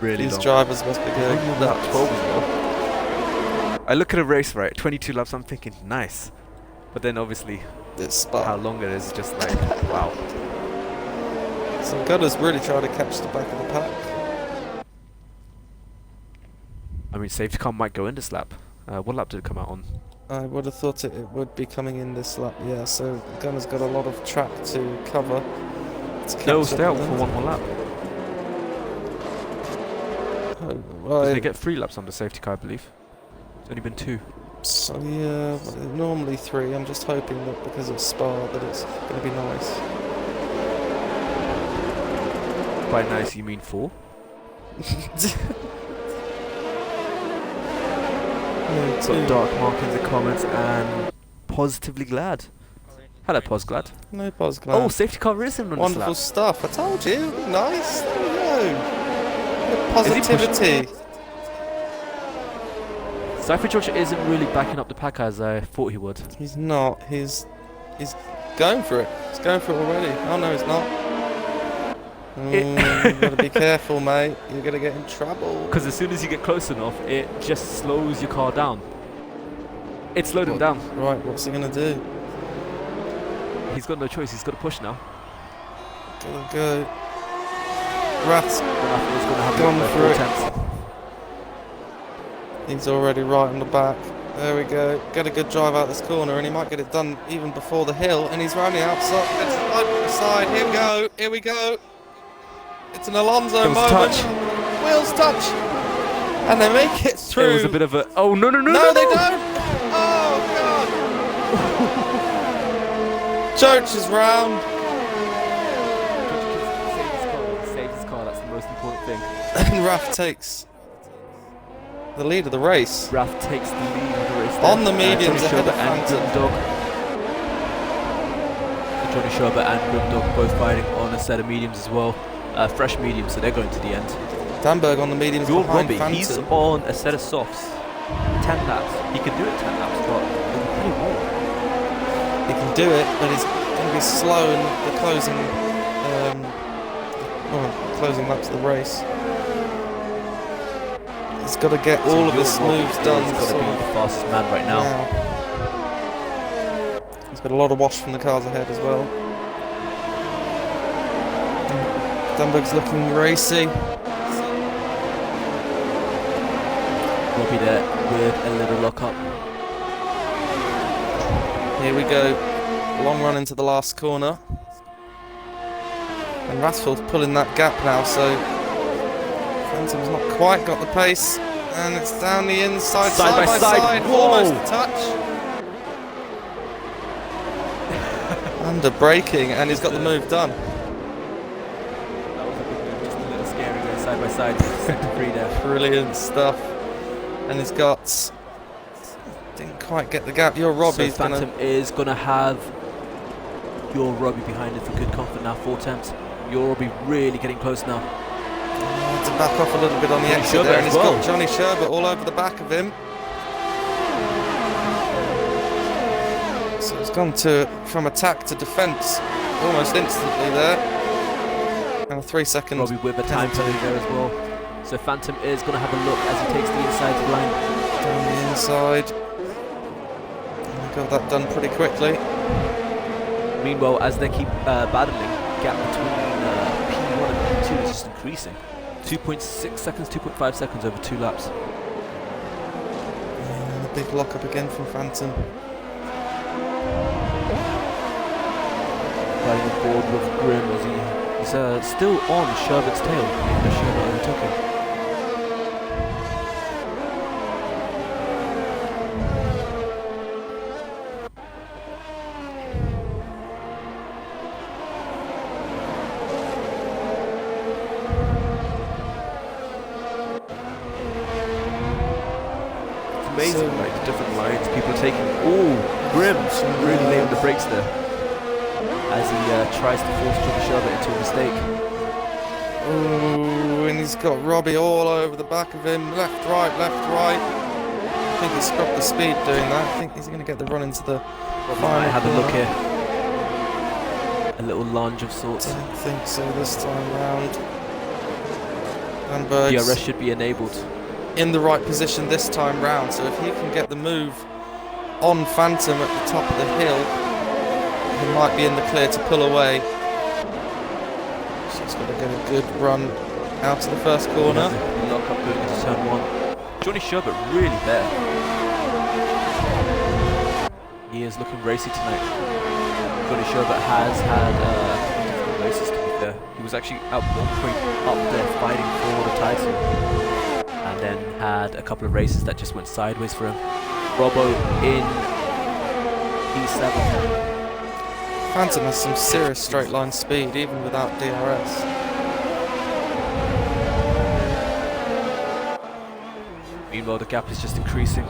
Really These long. drivers must be going nuts. 12 as well. I look at a race, right, 22 laps, I'm thinking, nice. But then obviously, It's how spun. long it is just like, wow. So Gunner's really trying to catch the back of the pack. I mean, safety car might go in this lap. What lap did it come out on? I would have thought it would be coming in this lap, yeah, so Gunner's got a lot of track to cover. No, stay out for one more lap. Oh, well, They get 3 laps on the safety car, I believe. It's only been 2. so yeah, normally 3. I'm just hoping that because it's Spa that it's going to be nice. Quite nice, you mean 4? No, Got 2. dark mark in the comments and positively glad. Hello, Pos glad. No pause, Oh, Glenn. safety car is in on this Wonderful lap. stuff. I told you. Nice. There we go. The Is he positivity. Cypher George isn't really backing up the pack as I thought he would. He's not. He's going for it. He's going for it already. Oh no, he's not. You've got to be careful, mate. You're going to get in trouble. Because as soon as you get close enough, it just slows your car down. It slowed him down. Right, what's he going to do? He's got no choice. He's got to push now. Gonna go. Rath's Gone gone for it. He's already right on the back. There we go. Get a good drive out this corner, and he might get it done even before the hill. And he's running outside. It's right on the side. Here we go. Here we go. It's an Alonso moment. Touch. Wheels touch. And they make it through. It was a bit of a. Oh no no no! No, they don't. Oh god. Church is round. Save his car. That's the most important thing. And Raf takes the lead of the race. Raf takes the lead of the race. On the mediums Johnny ahead of Sherbert and Phantom. Grimdog. Johnny Sherbert and Grimdog both fighting on a set of mediums as well. Fresh mediums, so they're going to the end. Danberg on the mediums Your behind Robbie, Phantom. he's on a set of softs. 10 laps. He can do it 10 laps, but it'll be pretty warm. He can do it, but he's going to be slow in the closing laps of the race. He's got to get all of his moves done. He's got to be the fastest man right now. He's got a lot of wash from the cars ahead as well. Danberg's looking racy. Robbie there with a little lock-up. Here we go. Long run into the last corner. And Rathfield's pulling that gap now, so Phantom's not quite got the pace. And it's down the inside, side by side. Almost a touch. Under braking, and he's got the move done. That was a big move, just a little scary going side by side. Sector 3 there. Brilliant stuff. And he's got... Didn't quite get the gap. Your Robbie's so Phantom is going to have your Robbie behind him for good comfort now. 4 attempts. Your Robbie really getting close now. To back off a little bit on the exit there, and he's got Johnny Sherbert all over the back of him. So he's gone from attack to defence almost instantly there. And a 3 second. Robbie with a time penalty there as well. So Phantom is going to have a look as he takes the inside line. Down the inside. And he got that done pretty quickly. Meanwhile, as they keep battling, gap between P1 and P2 is just increasing. 2.6 seconds, 2.5 seconds over 2 laps. And a big lock up again from Phantom. Riding aboard with Grim as he's still on Sherbert's tail, even though Sherbert overtook him. Amazing, like the different lines people are taking. Oh, Grim really laying the brakes there as he tries to force Johnny Sherbert into a mistake. Oh, and he's got Robbie all over the back of him. Left, right, left, right. I think he scrubbed the speed doing that. I think he's going to get the run into the final. Have a look here. A little lunge of sorts. I don't think so this time round. And Bergs DRS should be enabled. in the right position this time round, so if he can get the move on Phantom at the top of the hill, he might be in the clear to pull away. She's got to get a good run out to the first corner. Lock up going into turn 1. Johnny Sherbert really there. He is looking racy tonight. Johnny Sherbert has had different races, to be fair. He was actually at one point up there fighting for the title, and then had a couple of races that just went sideways for him. Robbo in P7. Phantom has some serious straight line speed even without DRS. Meanwhile, the gap is just increasing.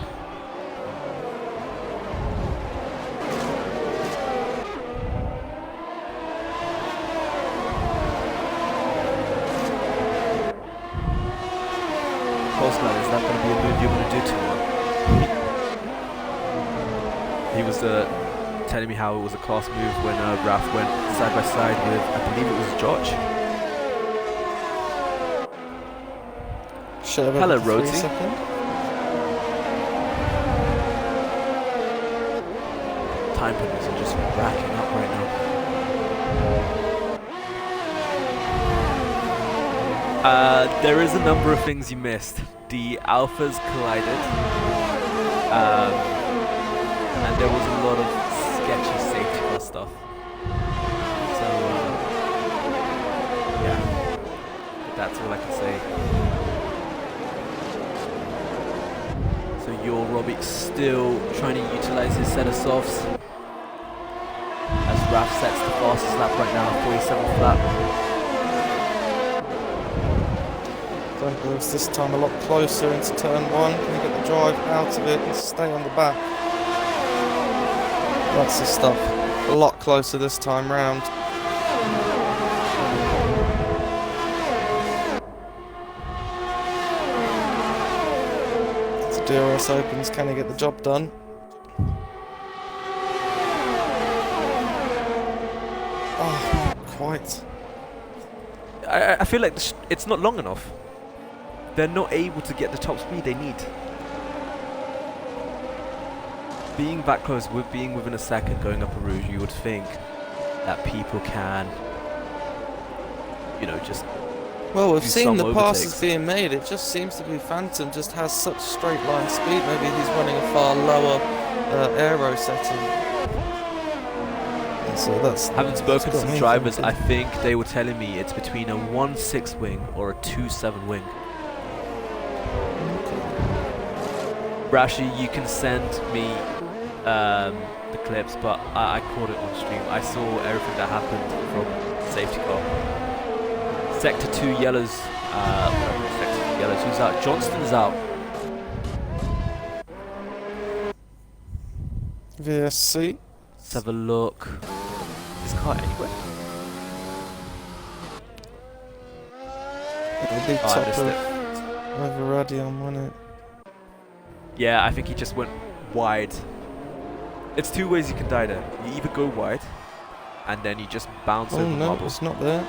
Postman, is that going to be a move you're going to do tomorrow? He was telling me how it was a class move when Raph went side by side with, I believe it was George. Sherbert Hello, with the 3 Rhodesy. second. Time penalties are just racking up right now. There is a number of things you missed. The alphas collided, and there was a lot of sketchy safety car stuff. So, yeah, that's all I can say. So your Robbie still trying to utilize his set of softs, as Raph sets the fastest lap right now, 47th lap. Moves this time a lot closer into turn 1. Can he get the drive out of it and stay on the back? That's the stuff. A lot closer this time round. As DRS opens, can he get the job done? Oh, not quite. I feel like it's not long enough. They're not able to get the top speed they need. Being that close, with being within a second going up a rouge, you would think that people can, you know, just Well, we've do seen some the passes overtakes. being made. It just seems to be Phantom just has such straight line speed. Maybe he's running a far lower aero setting. And so Having spoken to got some me drivers, I thinking. think they were telling me it's between a 1.6 wing or a 2.7 wing. Rashi, you can send me the clips, but I caught it on stream. I saw everything that happened from safety car. Sector 2 yellows, Sector 2 yellows, who's out? Johnston's out. VSC. Let's have a look. Is this car anywhere? It'll be Oh, I top missed of it. over Radion, won't it? Yeah, I think he just went wide. It's two ways you can die there. You either go wide, and then you just bounce Oh over no, marble. it's not there.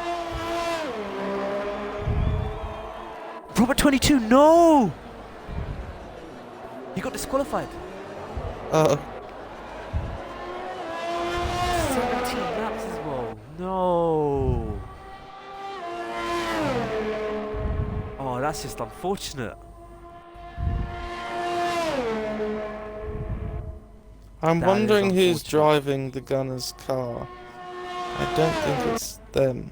Robert 22, no! He got disqualified. 17 laps as well. No. Oh, that's just unfortunate. I'm That is wondering who's unfortunate. driving the gunner's car. I don't think it's them.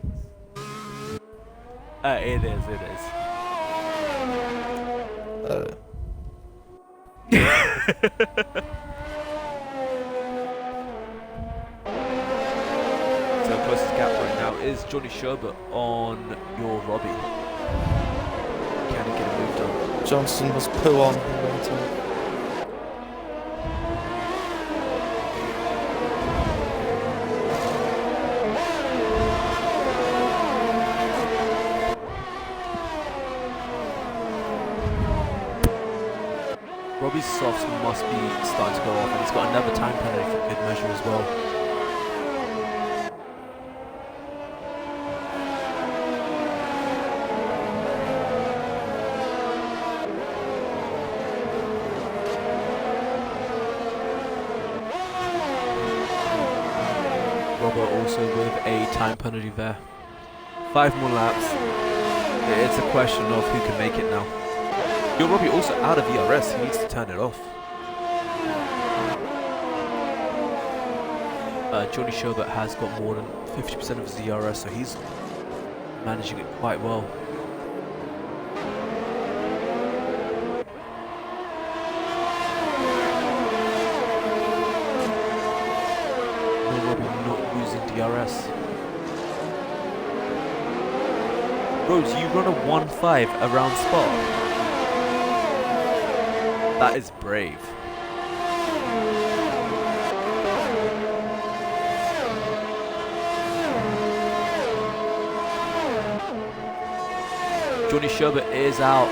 It is. So closest gap right now is Johnny Sherbert on your Robbie. Can he get a move done? Johnston was poo on. He went on. Robbie's softs must be starting to go off, and he's got another time penalty for good measure as well. Robert also with a time penalty there. 5 more laps. It's a question of who can make it now. Yo, Robbie also out of ERS. He needs to turn it off. Johnny Sherbert has got more than 50% of his ERS, so he's managing it quite well. No, Robbie not losing DRS. Rose, you run a 1.5 around Spa. That is brave. Johnny Sherbert is out.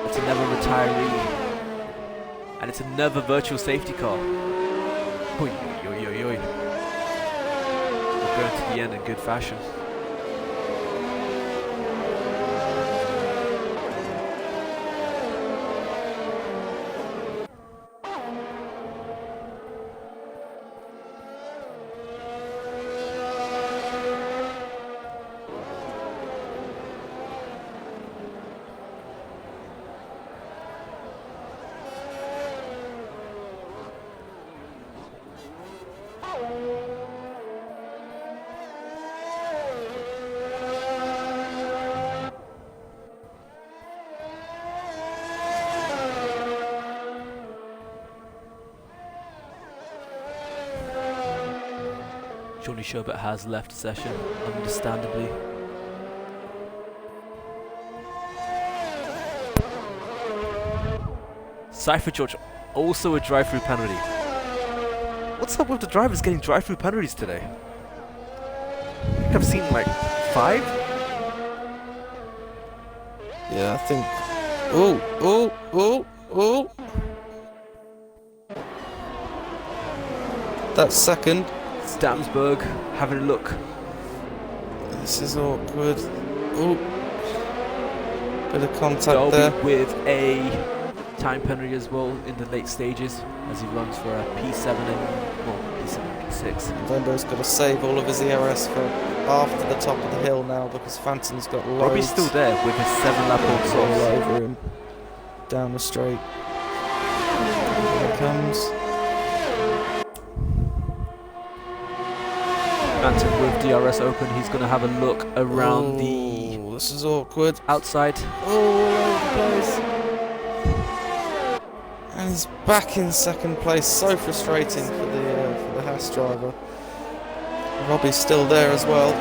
It's another retiree. And it's another virtual safety car. Oy, oy, oy, oy, oy. We're going to the end in good fashion. Johnny Sherbert has left the session, understandably. Cypher George, also a drive-through penalty. What's up with the drivers getting drive-through penalties today? I think I've seen like 5? Yeah, I think. Oh. That's second. Stamsberg having a look. This is awkward. Oh. Bit of contact Dolby there. with a time penalty as well in the late stages as he runs for a P7 and, well, P7 P6. Denbo's got to save all of his ERS for after the top of the hill now because Phantom's got loads. Robbie's still there with his 7-lap old all softs. over him. Down the straight. Here it comes. Phantom with DRS open, he's going to have a look around This is awkward. outside. All over the place. And he's back in second place. So frustrating for the Haas driver. Robbie's still there as well.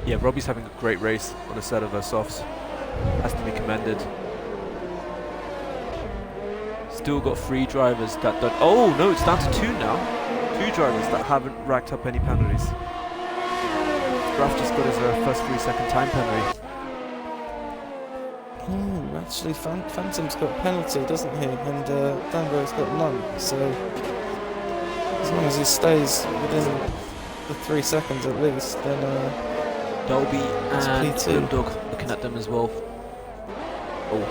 Yeah, Robbie's having a great race on a set of her softs. Has to be commended. Still got 3 drivers that done. Oh no, it's down to 2 now. 2 drivers that haven't racked up any penalties. Graf just got his first 3-second time penalty. Oh, actually, Phantom's got a penalty, doesn't he? And Danbo's got none. So as long as he stays within the 3 seconds at least, then Dolby and P2. Grimdog looking at them as well. Oh,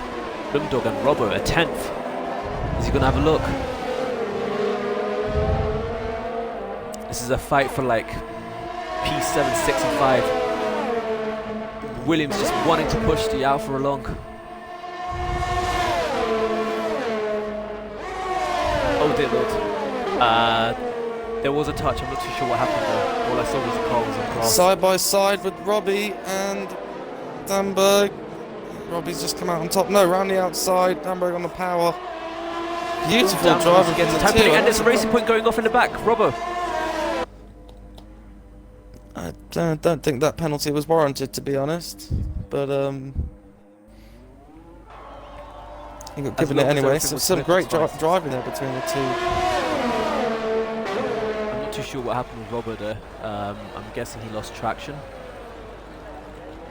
Grimdog and Robbo a 10th. Is he gonna have a look? This is a fight for like P7, 6 and 5. Williams just wanting to push the Alpha along. Oh dear lord. There was a touch, I'm not too sure what happened there. All I saw was the car was on grass. side by side with Robbie and Danberg. Robbie's just come out on top. No, round the outside. Danberg on the power. Beautiful drive against the from time, and there's a racing point going off in the back. Robbo. I don't think that penalty was warranted, to be honest. But he got given it anyway. So some great driving there between the two. I'm not too sure what happened with Robbo there. I'm guessing he lost traction.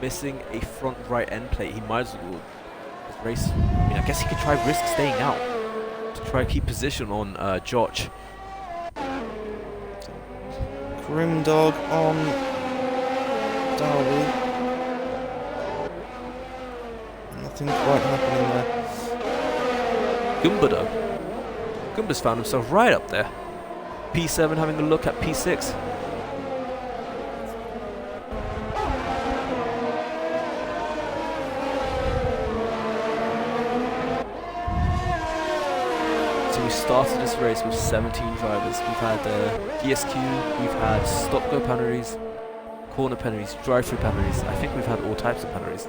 Missing a front right end plate. He might as well race. I mean, I guess he could try risk staying out to try and keep position on Josh. Grimdog on Darby. Nothing quite happening there. Gumba though. Gumba's found himself right up there. P7 having a look at P6. So we started this race with 17 drivers. We've had DSQ, we've had stop-go penalties, corner penalties, drive-through penalties. I think we've had all types of penalties.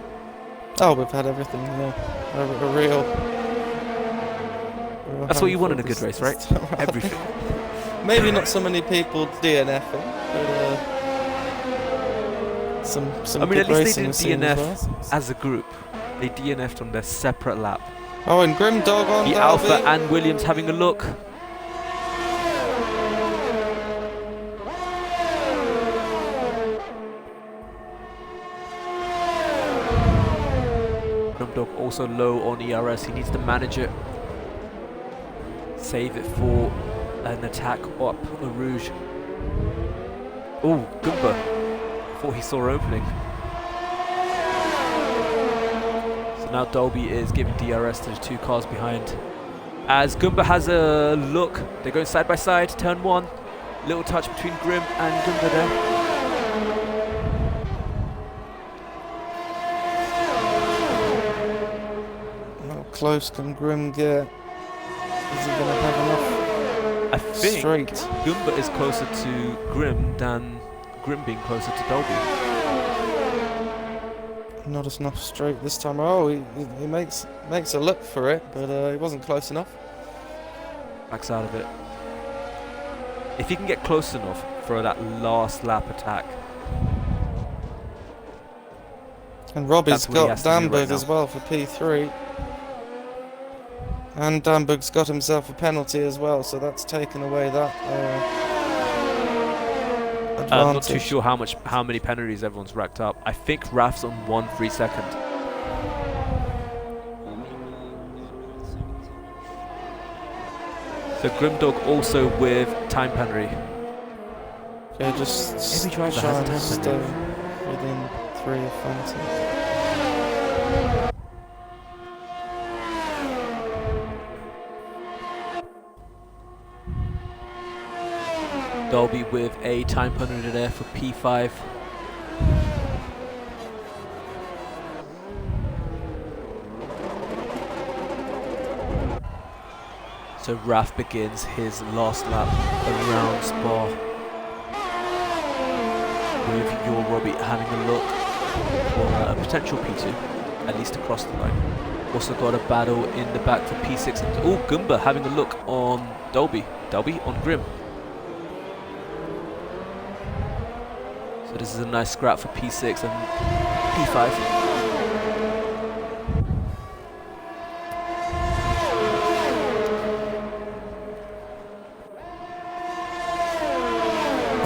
Oh, we've had everything, yeah. A real That's what you want in a good race, right? Everything. Maybe not so many people DNFing, but some I mean, good at least they racing didn't we've seen DNF as well. as a group. They DNF'd on their separate lap. Oh, and Grimdog on The Darby. Alpha and Williams having a look. Grimdog also low on ERS. He needs to manage it. Save it for an attack up a Rouge. Oh, Goomba. Thought he saw opening. So now Dolby is giving DRS to the 2 cars behind. As Goomba has a look. They're going side by side. Turn 1. Little touch between Grim and Goomba there. How close can Grim get? Is he going to have enough? I think Straight. Goomba is closer to Grim than Grim being closer to Dolby. Not enough straight this time. Oh, he makes a look for it, but he wasn't close enough. Backs out of it. If he can get close enough for that last lap attack. And Robbie's That's what he got has to do right Danberg now. as well for P3. And Danberg's got himself a penalty as well, so that's taken away that advantage. I'm not too sure how many penalties everyone's racked up. I think Raf's on 1 free second. So Grimdog also with time penalty. Yeah, just Every driver try has a and time stay penalty. within 3 of Phantom. Dolby with a time penalty there for P5. So Raf begins his last lap around Spa, with your Robbie having a look for a potential P2, at least across the line. Also got a battle in the back for P6. Oh, Goomba having a look on Dolby. Dolby on Grim. So this is a nice scrap for P6 and P5.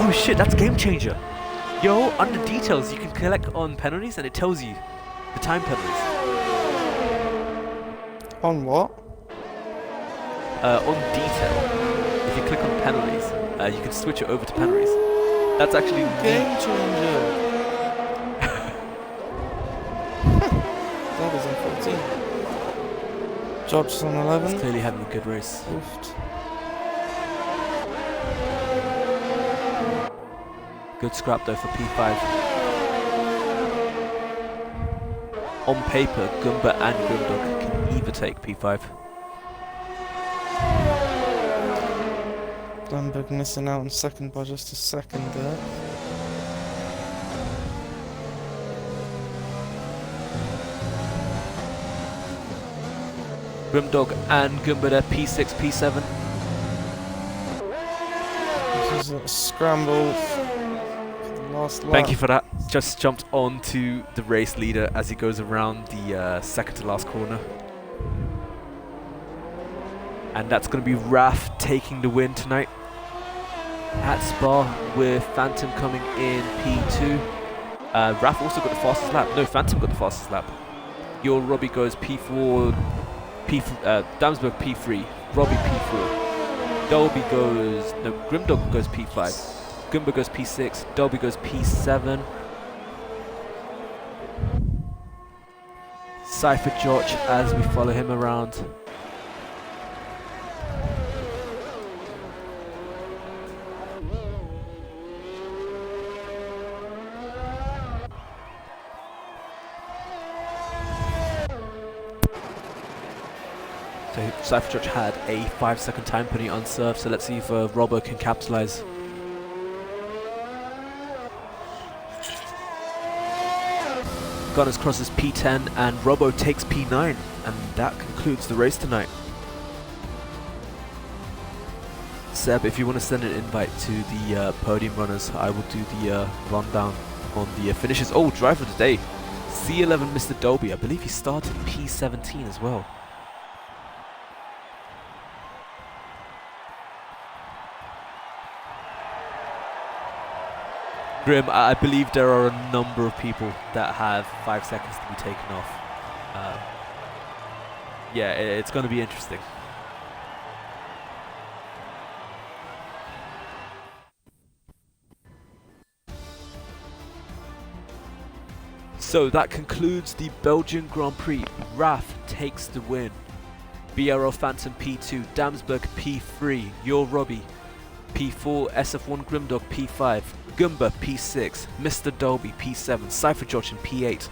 Oh shit, that's game changer. Yo, under details you can collect on penalties and it tells you the time penalties. On what? On detail. If you click on penalties, you can switch it over to penalties. That's actually Game changer. That was on 14. Jobs on 11. It's clearly having a good race. Oofed. Good scrap though for P5. On paper, Goomba and Grimdog can either take P5. Lamberg missing out on second by just a second there. Grimdog and Goomba there, P6, P7. This is a scramble for the last lap. Thank you for that. Just jumped onto the race leader as he goes around the second to last corner. And that's going to be Raf taking the win tonight at Spa, with Phantom coming in P2. Raf also got the fastest lap. No, Phantom got the fastest lap. Your Robbie goes P4, Damsberg P3, Robbie P4. Dolby goes, no, Grimdog goes P5. Goomba goes P6, Dolby goes P7. Cypher George as we follow him around. So Cypher George had a 5-second time penalty on serve, so let's see if Robbo can capitalize. Gunners crosses P10 and Robbo takes P9, and that concludes the race tonight. Seb, if you want to send an invite to the podium runners, I will do the rundown on the finishes. Oh, driver of the day, C11 Mr. Dolby. I believe he started P17 as well. Grim, I believe there are a number of people that have 5 seconds to be taken off. Yeah, it's going to be interesting. So that concludes the Belgian Grand Prix. Raf takes the win. BRL Phantom P2, Damsberg P3, Your Robbie P4, SF1 Grimdog P5, Goomba P6, Mr. Dolby P7, Cypher George in P8,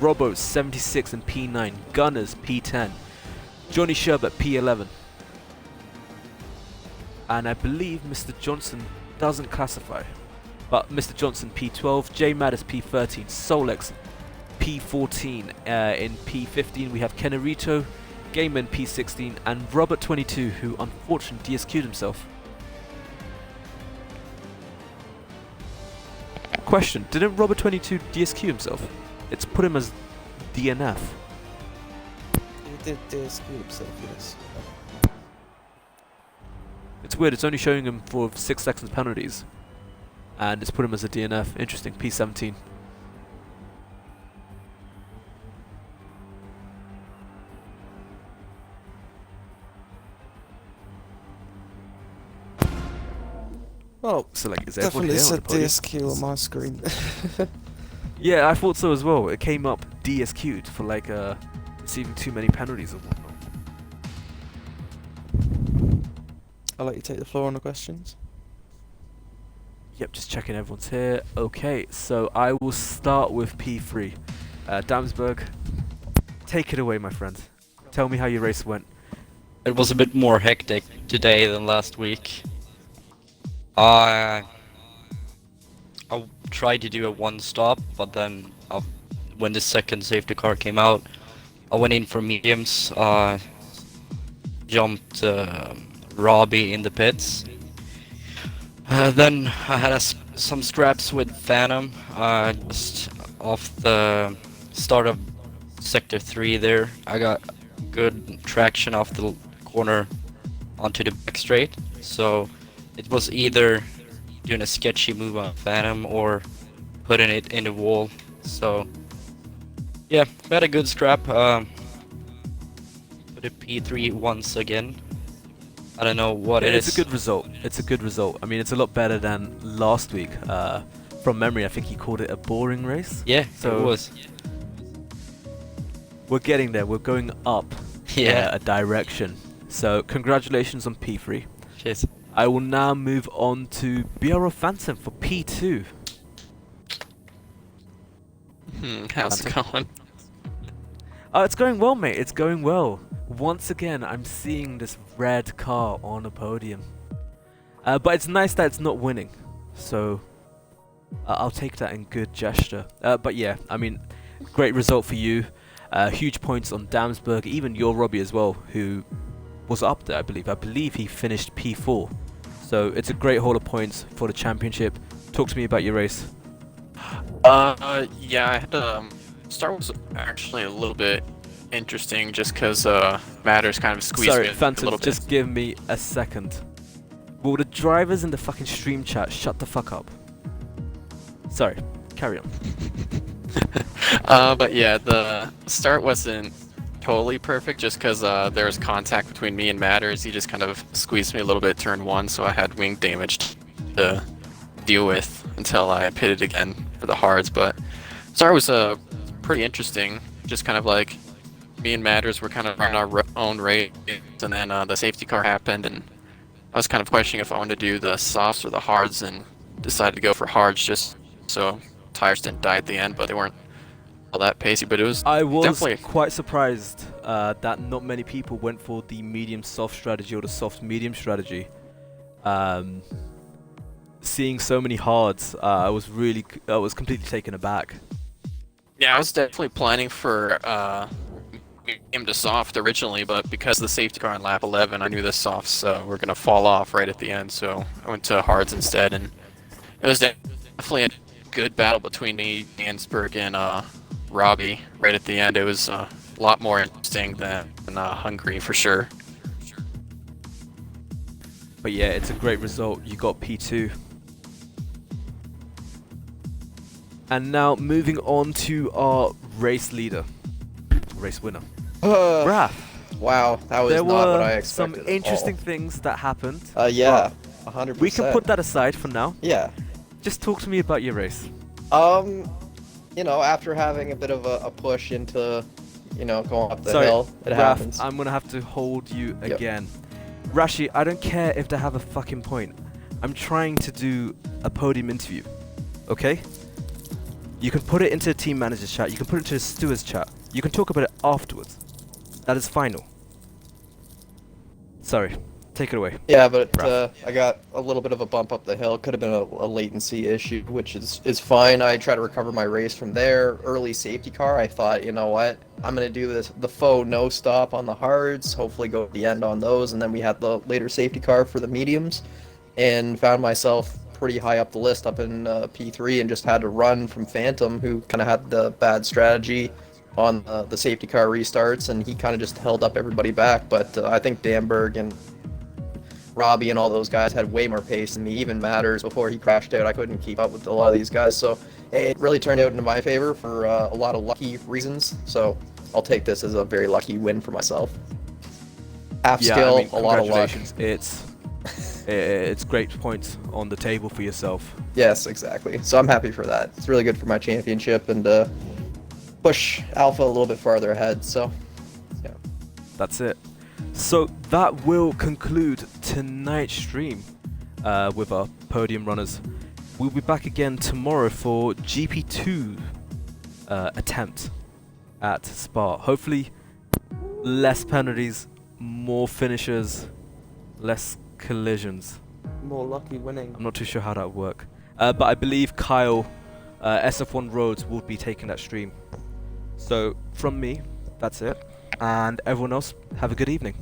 Robbo 76 and P9, Gunners P10, Johnny Sherbert P11, and I believe Mr. Johnson doesn't classify, but Mr. Johnson P12, J Maddis P13, Solex P14, in P15 we have Kenarito, Gaiman P16, and Robert22, who unfortunately DSQ'd himself. Question, didn't Robert22 DSQ himself? It's put him as DNF. He did DSQ himself, yes. It's weird, it's only showing him for 6 seconds penalties. And it's put him as a DNF. Interesting, P17. Well, So like, is everyone definitely here on said the podium? DSQ on my screen. Yeah, I thought so as well. It came up DSQ'd for like receiving too many penalties or whatnot. I'll let you take the floor on the questions. Yep, just checking everyone's here. Okay, so I will start with P3. Damsberg, take it away, my friend. Tell me how your race went. It was a bit more hectic today than last week. I tried to do a one stop, but then when the second safety car came out, I went in for mediums. Jumped Robbie in the pits. Then I had some scraps with Phantom. Just off the start of sector 3 there, I got good traction off the corner onto the back straight. So it was either doing a sketchy move on Phantom or putting it in the wall. So yeah, we had a good scrap. Put a P3 once again. I don't know what it is. It's a good result. It's a good result. I mean, it's a lot better than last week. From memory, I think he called it a boring race. Yeah, So it was. we're getting there. We're going up Yeah. a direction. So congratulations on P3. Cheers. I will now move on to BRO Phantom for P2. How's it going? It's going well, mate. It's going well. Once again, I'm seeing this red car on a podium. But it's nice that it's not winning. So I'll take that in good gesture. But yeah, I mean, great result for you. Huge points on Damsberg, even your Robbie as well, who was up there, I believe. I believe he finished P4. So it's a great haul of points for the championship. Talk to me about your race. Yeah, I had start was actually a little bit interesting just because Matters kind of squeezed Sorry, me a Phantom, little bit. just give me a second. Will the drivers in the fucking stream chat shut the fuck up? Sorry, carry on. But yeah, the start wasn't totally perfect just because there was contact between me and Matters. He just kind of squeezed me a little bit turn 1, so I had wing damage to deal with until I pitted again for the hards. But start was pretty interesting. Just kind of like me and Matters were kind of on our own race, and then the safety car happened, and I was kind of questioning if I wanted to do the softs or the hards, and decided to go for hards just so tires didn't die at the end, but they weren't all that pacey. But it was I was definitely quite surprised that not many people went for the medium soft strategy or the soft medium strategy. Seeing so many hards, I was completely taken aback. Yeah, I was definitely planning for medium to soft originally, but because of the safety car on lap 11, I knew the softs were going to fall off right at the end, so I went to hards instead, and it was definitely a good battle between me, Dansberg, and Robbie right at the end. It was a lot more interesting than Hungary for sure. But yeah, it's a great result. You got P2. And now moving on to our race leader, race winner, Raph. Wow, that was There not were what I expected. some interesting things that happened. Yeah, 100%. We can put that aside for now. Yeah. Just talk to me about your race. You know, after having a bit of a push into, you know, going up the Sorry, hill, it Raph, happens. I'm gonna have to hold you Yep. again. Rashi, I don't care if they have a fucking point. I'm trying to do a podium interview, okay? You can put it into the team manager's chat. You can put it into the steward's chat. You can talk about it afterwards. That is final. Sorry, take it away. Yeah, but Raph. I got a little bit of a bump up the hill. Could have been a latency issue, which is fine. I try to recover my race from there. Early safety car, I thought, you know what? I'm going to do the faux no stop on the hards, hopefully go to the end on those, and then we had the later safety car for the mediums, and found myself pretty high up the list up in P3 and just had to run from Phantom, who kind of had the bad strategy on the safety car restarts, and he kind of just held up everybody back. But I think Damberg and Robbie and all those guys had way more pace than me. Even Matters, before he crashed out, I couldn't keep up with a lot of these guys. So it really turned out into my favor for a lot of lucky reasons. So I'll take this as a very lucky win for myself. Half skill, a lot of luck. Congratulations. It's great points on the table for yourself. Yes, exactly. So I'm happy for that. It's really good for my championship and push Alpha a little bit farther ahead. So, yeah. That's it. So that will conclude tonight's stream with our podium runners. we'll be back again tomorrow for GP2 attempt at Spa. Hopefully less penalties, more finishes, less collisions. More lucky winning. I'm not too sure how that would work. But I believe Kyle, SF1 Roads, will be taking that stream. So from me, that's it. And everyone else, have a good evening.